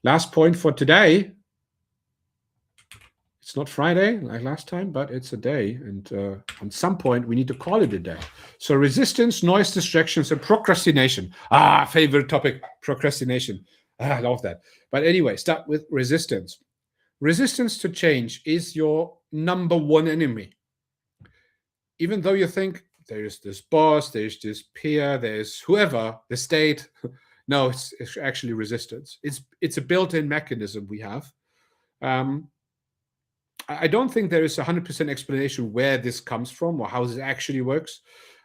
Last point for today. It's not Friday like last time, but it's a day. And at some point, we need to call it a day. So resistance, noise, distractions, and procrastination. Favorite topic, procrastination. I love that. But anyway, start with resistance. Resistance to change is your number one enemy. Even though you think there's this boss, there's this peer, there's whoever, the state. No, it's actually resistance. It's a built-in mechanism we have. I don't think there is 100% explanation where this comes from or how this actually works,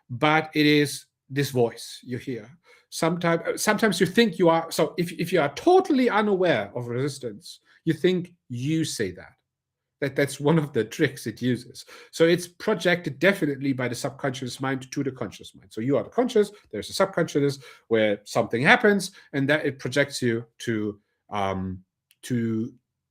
but it is this voice you hear. Sometimes you think you are. So if you are totally unaware of resistance, you think you say that. That's one of the tricks it uses. So it's projected definitely by the subconscious mind to the conscious mind. So you are the conscious, there's a subconscious where something happens, and that it projects you to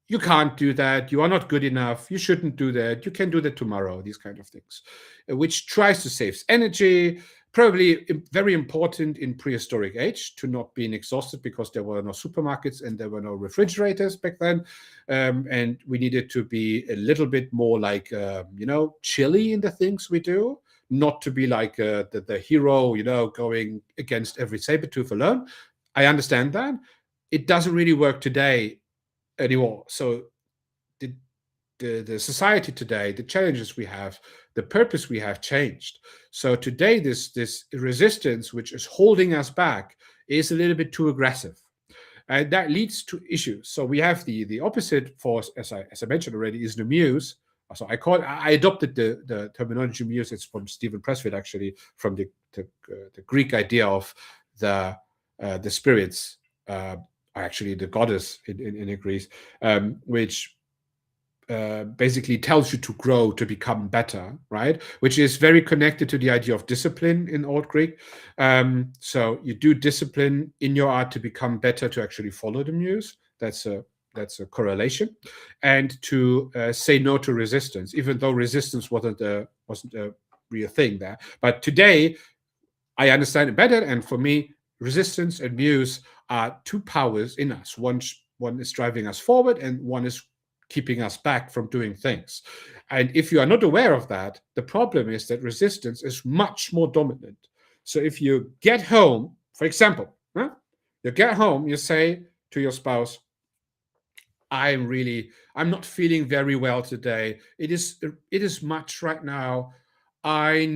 you can't do that, you are not good enough, you shouldn't do that, you can do that tomorrow, these kind of things, which tries to save energy. Probably very important in prehistoric age to not being exhausted because there were no supermarkets and there were no refrigerators back then, and we needed to be a little bit more like chilly in the things we do, not to be like the hero, going against every saber tooth alone. I understand that. It doesn't really work today anymore. So the society today, the challenges we have, the purpose we have changed. So today, this resistance, which is holding us back, is a little bit too aggressive, and that leads to issues. So we have the opposite force, as I mentioned already, is the muse. So I adopted the terminology muse. It's from Stephen Pressfield, actually, from the Greek idea of the spirits, actually the goddess in Greece, which basically tells you to grow, to become better, right? Which is very connected to the idea of discipline in Old Greek. So you do discipline in your art to become better, to actually follow the muse. That's a correlation, and to say no to resistance, even though resistance wasn't a real thing there. But today, I understand it better, and for me, resistance and muse are two powers in us. One is driving us forward, and one is keeping us back from doing things. And if you are not aware of that, the problem is that resistance is much more dominant. So if you get home, for example, you get home, you say to your spouse, I'm not feeling very well today. It is much right now. I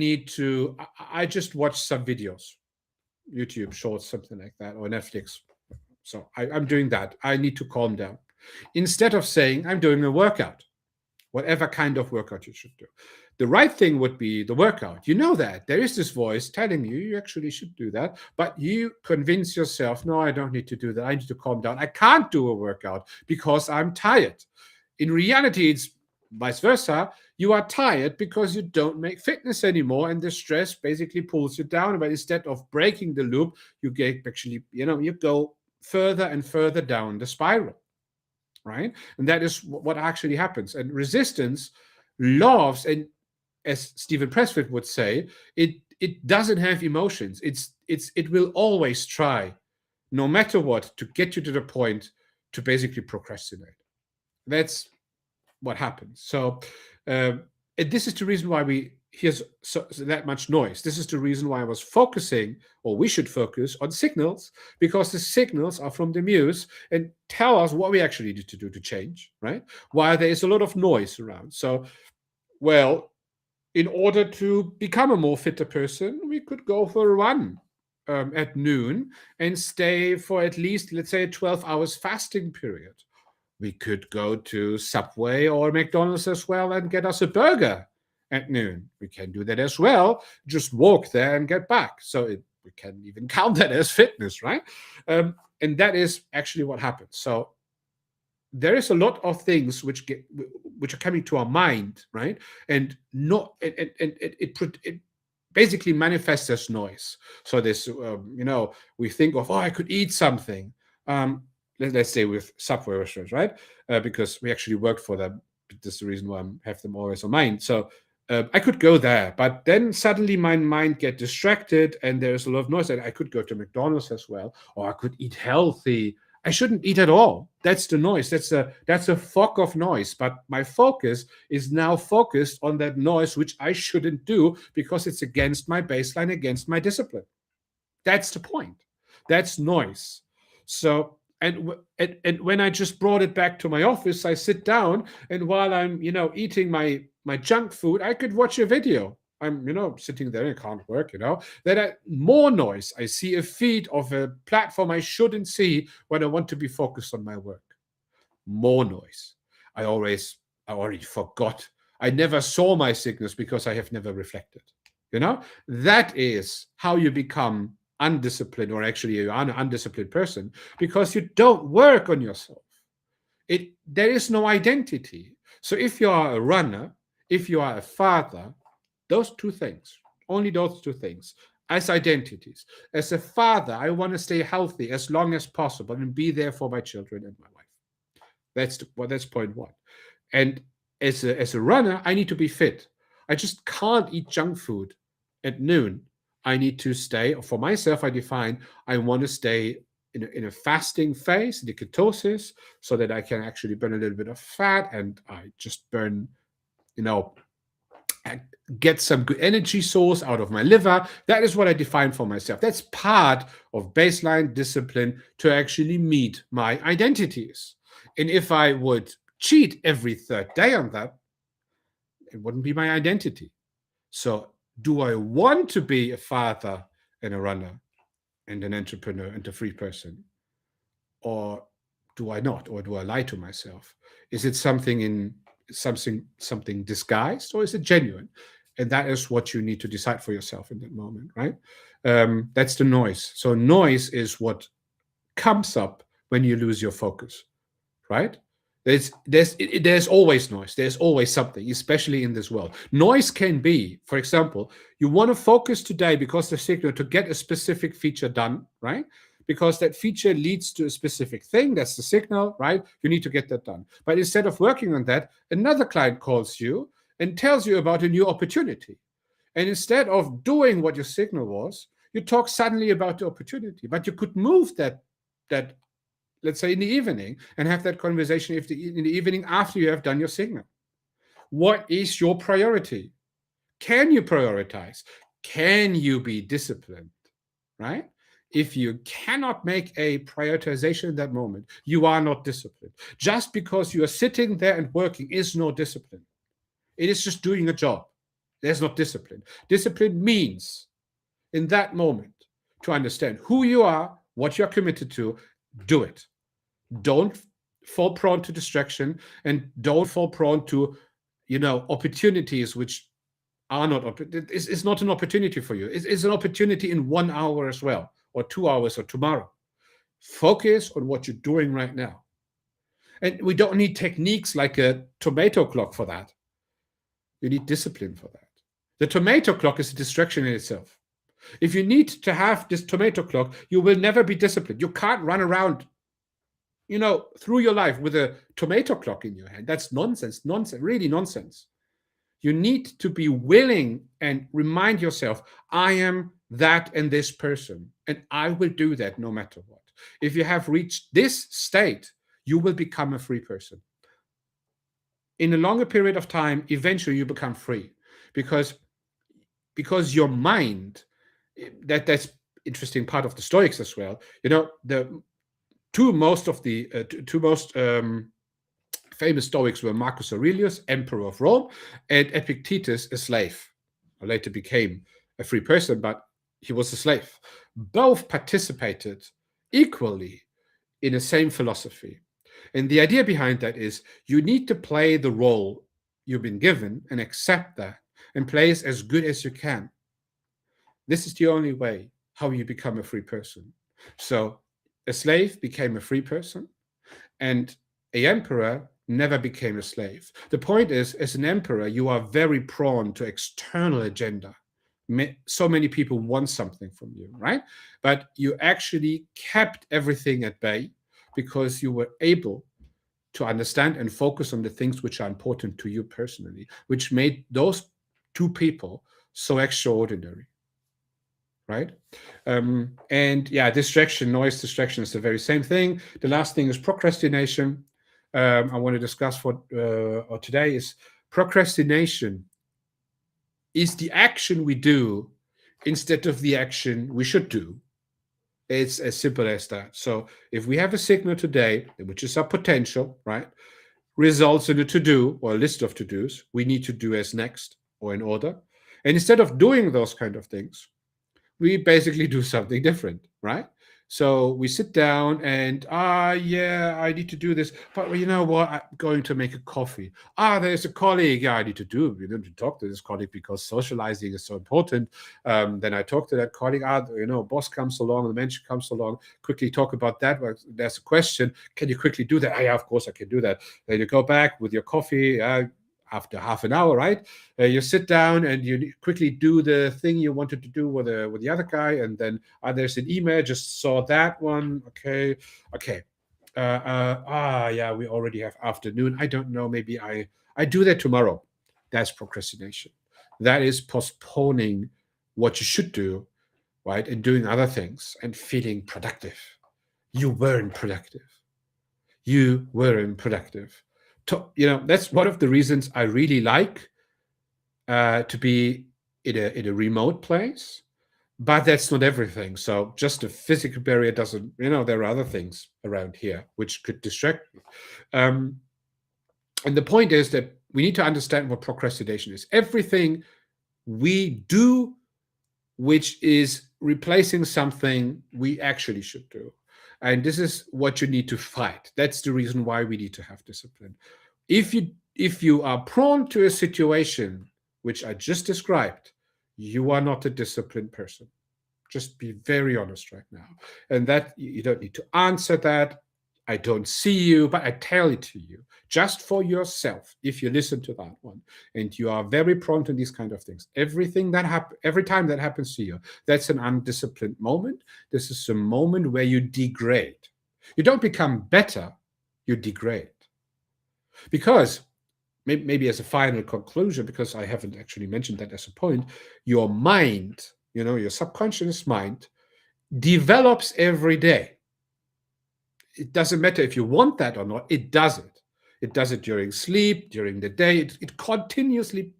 just watched some videos, YouTube shorts, something like that, or Netflix. So I'm doing that. I need to calm down. Instead of saying I'm doing a workout, whatever kind of workout you should do. The right thing would be the workout. You know that. There is this voice telling you you actually should do that, but you convince yourself, no, I don't need to do that. I need to calm down. I can't do a workout because I'm tired. In reality, it's vice versa. You are tired because you don't make fitness anymore, and the stress basically pulls you down. But instead of breaking the loop, you get actually, you go further and further down the spiral, right? And that is what actually happens. And resistance loves, and as Stephen Pressfield would say, it doesn't have emotions. It will always try, no matter what, to get you to the point to basically procrastinate. That's what happens. So and this is the reason why we hear so that much noise. This is the reason why I was focusing, or we should focus on signals, because the signals are from the muse and tell us what we actually need to do to change, right? While there is a lot of noise around. So, well, in order to become a more fitter person, we could go for a run at noon and stay for at least, let's say, a 12 hours fasting period. We could go to Subway or McDonald's as well and get us a burger at noon. We can do that as well. Just walk there and get back. So we can even count that as fitness, right? And that is actually what happens. So there is a lot of things which are coming to our mind, right? And not it basically manifests as noise. So this, we think of, I could eat something. Let's say with Subway restaurants, right? Because we actually worked for them. That's the reason why I have them always on mind. So I could go there, but then suddenly my mind get distracted and there's a lot of noise. And I could go to McDonald's as well, or I could eat healthy. I shouldn't eat at all. That's the noise. That's a fog of noise. But my focus is now focused on that noise, which I shouldn't do because it's against my baseline, against my discipline. That's the point. That's noise. So and when I just brought it back to my office, I sit down, and while I'm eating my junk food, I could watch a video. I'm sitting there and can't work. Then more noise. I see a feed of a platform I shouldn't see when I want to be focused on my work. More noise. I already forgot. I never saw my sickness because I have never reflected. That is how you become undisciplined, or actually you're an undisciplined person, because you don't work on yourself. There is no identity. So if you are a runner, if you are a father, those two things, only those two things, as identities. As a father, I want to stay healthy as long as possible and be there for my children and my wife. That's point one. And as a runner, I need to be fit. I just can't eat junk food at noon. I need to stay, for myself, I define, I want to stay in a fasting phase, the ketosis, so that I can actually burn a little bit of fat, and I just burn, get some good energy source out of my liver. That is what I define for myself. That's part of baseline discipline to actually meet my identities. And if I would cheat every third day on that, it wouldn't be my identity. So do I want to be a father and a runner and an entrepreneur and a free person? Or do I not? Or do I lie to myself? Is it something disguised, or is it genuine? And that is what you need to decide for yourself in that moment, right? That's the noise. So noise is what comes up when you lose your focus, right? There's always noise. There's always something, especially in this world. Noise can be, for example, you want to focus today because the signal to get a specific feature done, right? Because that feature leads to a specific thing. That's the signal, right? You need to get that done. But instead of working on that, another client calls you and tells you about a new opportunity. And instead of doing what your signal was, you talk suddenly about the opportunity. But you could move that let's say in the evening, and have that conversation in the evening after you have done your signal. What is your priority? Can you prioritize? Can you be disciplined? Right? If you cannot make a prioritization in that moment, you are not disciplined. Just because you are sitting there and working is no discipline. It is just doing a job. There's not discipline. Discipline means, in that moment, to understand who you are, what you're committed to, do it. Don't fall prone to distraction, and don't fall prone to, opportunities which are not, it's not an opportunity for you. It's an opportunity in 1 hour as well, or 2 hours, or tomorrow. Focus on what you're doing right now. And we don't need techniques like a tomato clock for that. You need discipline for that. The tomato clock is a distraction in itself. If you need to have this tomato clock, you will never be disciplined. You can't run around, through your life with a tomato clock in your hand. That's nonsense, really nonsense. You need to be willing and remind yourself, I am that and this person, and I will do that no matter what. If you have reached this state, you will become a free person. In a longer period of time, eventually you become free, because your mind, that's interesting part of the Stoics as well. The two most famous Stoics were Marcus Aurelius, Emperor of Rome, and Epictetus, a slave, who later became a free person, but he was a slave. Both participated equally in the same philosophy. And the idea behind that is you need to play the role you've been given and accept that and play it as good as you can. This is the only way how you become a free person. So a slave became a free person, and an emperor never became a slave. The point is, as an emperor, you are very prone to external agenda. So many people want something from you, right? But you actually kept everything at bay because you were able to understand and focus on the things which are important to you personally, which made those two people so extraordinary, right? And yeah, noise distraction is the very same thing. The last thing is procrastination. I want to discuss what today is procrastination is the action we do instead of the action we should do. It's as simple as that. So if we have a signal today, which is our potential, right, results in a to-do or a list of to-dos we need to do as next or in order. And instead of doing those kind of things, we basically do something different, right? So we sit down and, yeah, I need to do this. But you know what? I'm going to make a coffee. There's a colleague. Yeah, I need to do. We need to talk to this colleague because socializing is so important. Then I talk to that colleague. Boss comes along, the manager comes along. Quickly talk about that. There's a question. Can you quickly do that? Yeah, of course I can do that. Then you go back with your coffee. After half an hour, right? You sit down and you quickly do the thing you wanted to do with the other guy, and then there's an email. Just saw that one. Okay. Yeah, we already have afternoon. I don't know. Maybe I do that tomorrow. That's procrastination. That is postponing what you should do, right, and doing other things and feeling productive. You weren't productive. That's one of the reasons I really like to be in a remote place, but that's not everything. So just a physical barrier doesn't, there are other things around here which could distract me. And the point is that we need to understand what procrastination is. Everything we do which is replacing something we actually should do. And this is what you need to fight. That's the reason why we need to have discipline. If you are prone to a situation which I just described, you are not a disciplined person. Just be very honest right now. And that you don't need to answer that. I don't see you, but I tell it to you just for yourself. If you listen to that one, and you are very prone to these kind of things, every time that happens to you, that's an undisciplined moment. This is a moment where you degrade. You don't become better, you degrade. Because maybe as a final conclusion, because I haven't actually mentioned that as a point, your mind, your subconscious mind develops every day. it doesn't matter if you want that or not, it does it. It does it during sleep, during the day. It continuously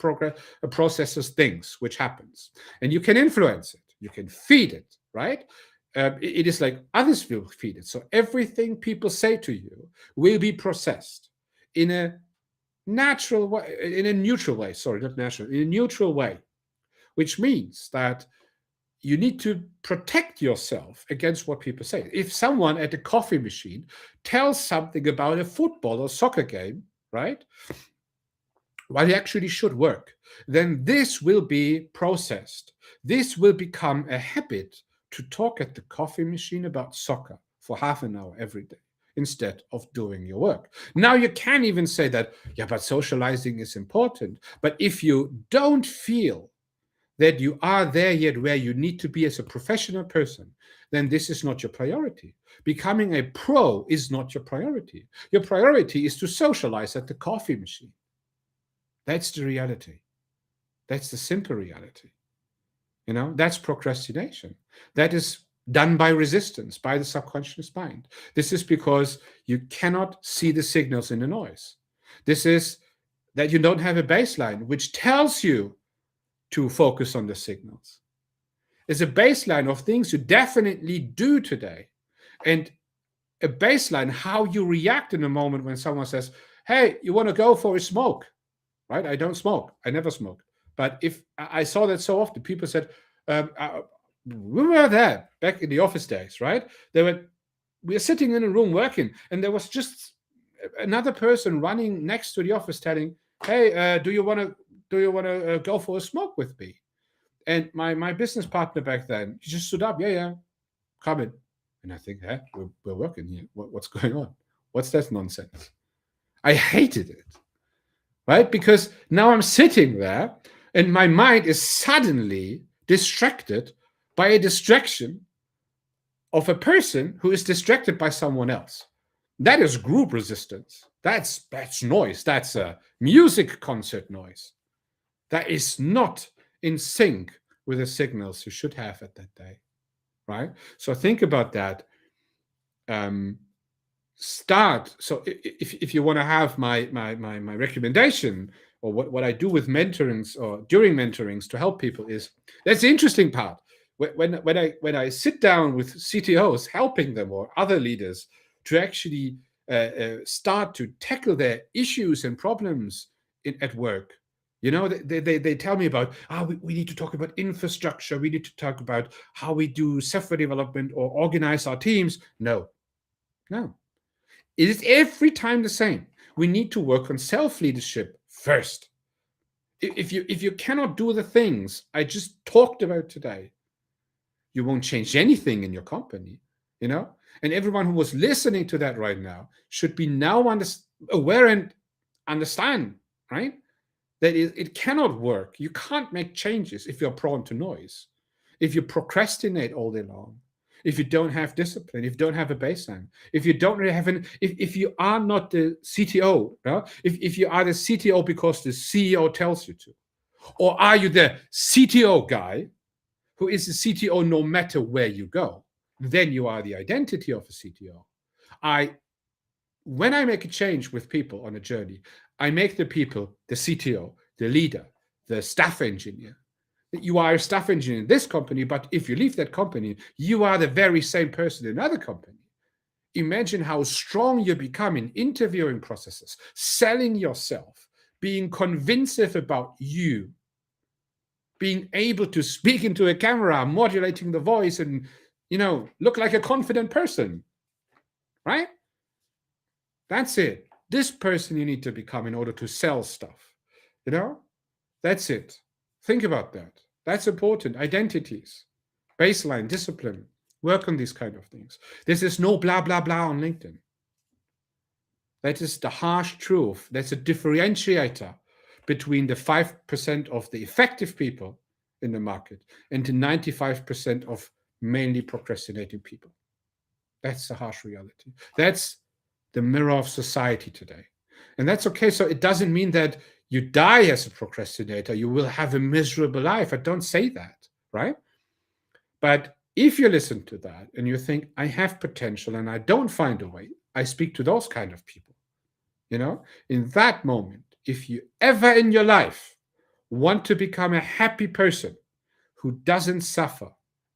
processes things, which happens. And you can influence it. You can feed it, right? It is like others will feed it. So everything people say to you will be processed in a natural way, in a neutral way. Sorry, not natural, in a neutral way, which means that you need to protect yourself against what people say. If someone at a coffee machine tells something about a football or soccer game, right, while it actually should work, then this will be processed. This will become a habit to talk at the coffee machine about soccer for half an hour every day instead of doing your work. Now you can even say that, yeah, but socializing is important. But if you don't feel that you are there yet where you need to be as a professional person, then this is not your priority. Becoming a pro is not your priority. Your priority is to socialize at the coffee machine. That's the reality. That's the simple reality. That's procrastination. That is done by resistance, by the subconscious mind. This is because you cannot see the signals in the noise. This is that you don't have a baseline which tells you to focus on the signals. It's a baseline of things you definitely do today, and a baseline how you react in a moment when someone says, hey, you want to go for a smoke, right? I don't smoke. I never smoked. But if I saw that so often, people said, we were there back in the office days, right? We were sitting in a room working, and there was just another person running next to the office telling, hey, do you want to go for a smoke with me? And my business partner back then, he just stood up. Yeah, come in. And I think, hey, we're working here. What's going on? What's that nonsense? I hated it, right? Because now I'm sitting there and my mind is suddenly distracted by a distraction of a person who is distracted by someone else. That is group resistance. That's noise. That's a music concert noise. That is not in sync with the signals you should have at that day, right? So think about that. So if you want to have my recommendation, or what I do with mentorings or during mentorings to help people, is that's the interesting part. When I sit down with CTOs, helping them or other leaders to actually start to tackle their issues and problems at work, they tell me about, we need to talk about infrastructure, we need to talk about how we do software development or organize our teams. No. It is every time the same. We need to work on self-leadership first. If you cannot do the things I just talked about today, you won't change anything in your company, And everyone who was listening to that right now should be now aware and understand, right? That it cannot work. You can't make changes if you're prone to noise, if you procrastinate all day long, if you don't have discipline, if you don't have a baseline, if you don't really have if you are not the CTO, if you are the CTO because the CEO tells you to, or are you the CTO guy who is the CTO no matter where you go, then you are the identity of a CTO. When I make a change with people on a journey, I make the people the CTO, the leader, the staff engineer. You are a staff engineer in this company, but if you leave that company, you are the very same person in another company. Imagine how strong you become in interviewing processes, selling yourself, being convincing about you, being able to speak into a camera, modulating the voice, and look like a confident person, right? That's it. This person you need to become in order to sell stuff. That's it. Think about that. That's important. Identities, baseline, discipline. Work on these kind of things. This is no blah, blah, blah on LinkedIn. That is the harsh truth. That's a differentiator between the 5% of the effective people in the market and the 95% of mainly procrastinating people. That's the harsh reality. That's the mirror of society today. And that's okay. So it doesn't mean that you die as a procrastinator, you will have a miserable life. I don't say that, right? But If you listen to that and you think, I have potential and I don't find a way, I speak to those kind of people. In that moment, if you ever in your life want to become a happy person who doesn't suffer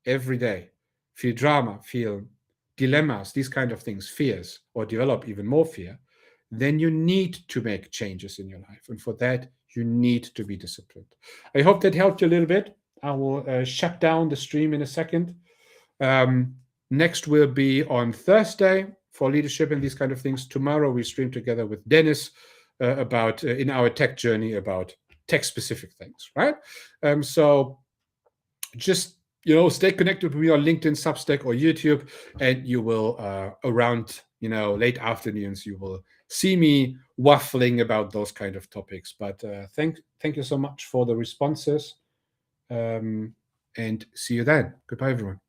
every day, feel drama, feel dilemmas, these kind of things, fears, or develop even more fear, then you need to make changes in your life. And for that, you need to be disciplined. I hope that helped you a little bit. I will shut down the stream in a second. Next will be on Thursday for leadership and these kind of things. Tomorrow we stream together with Dennis about in our tech journey about tech specific things, right? So just stay connected with me on LinkedIn, Substack, or YouTube, and you will around late afternoons you will see me waffling about those kind of topics. But thank you so much for the responses, and see you then. Goodbye, everyone.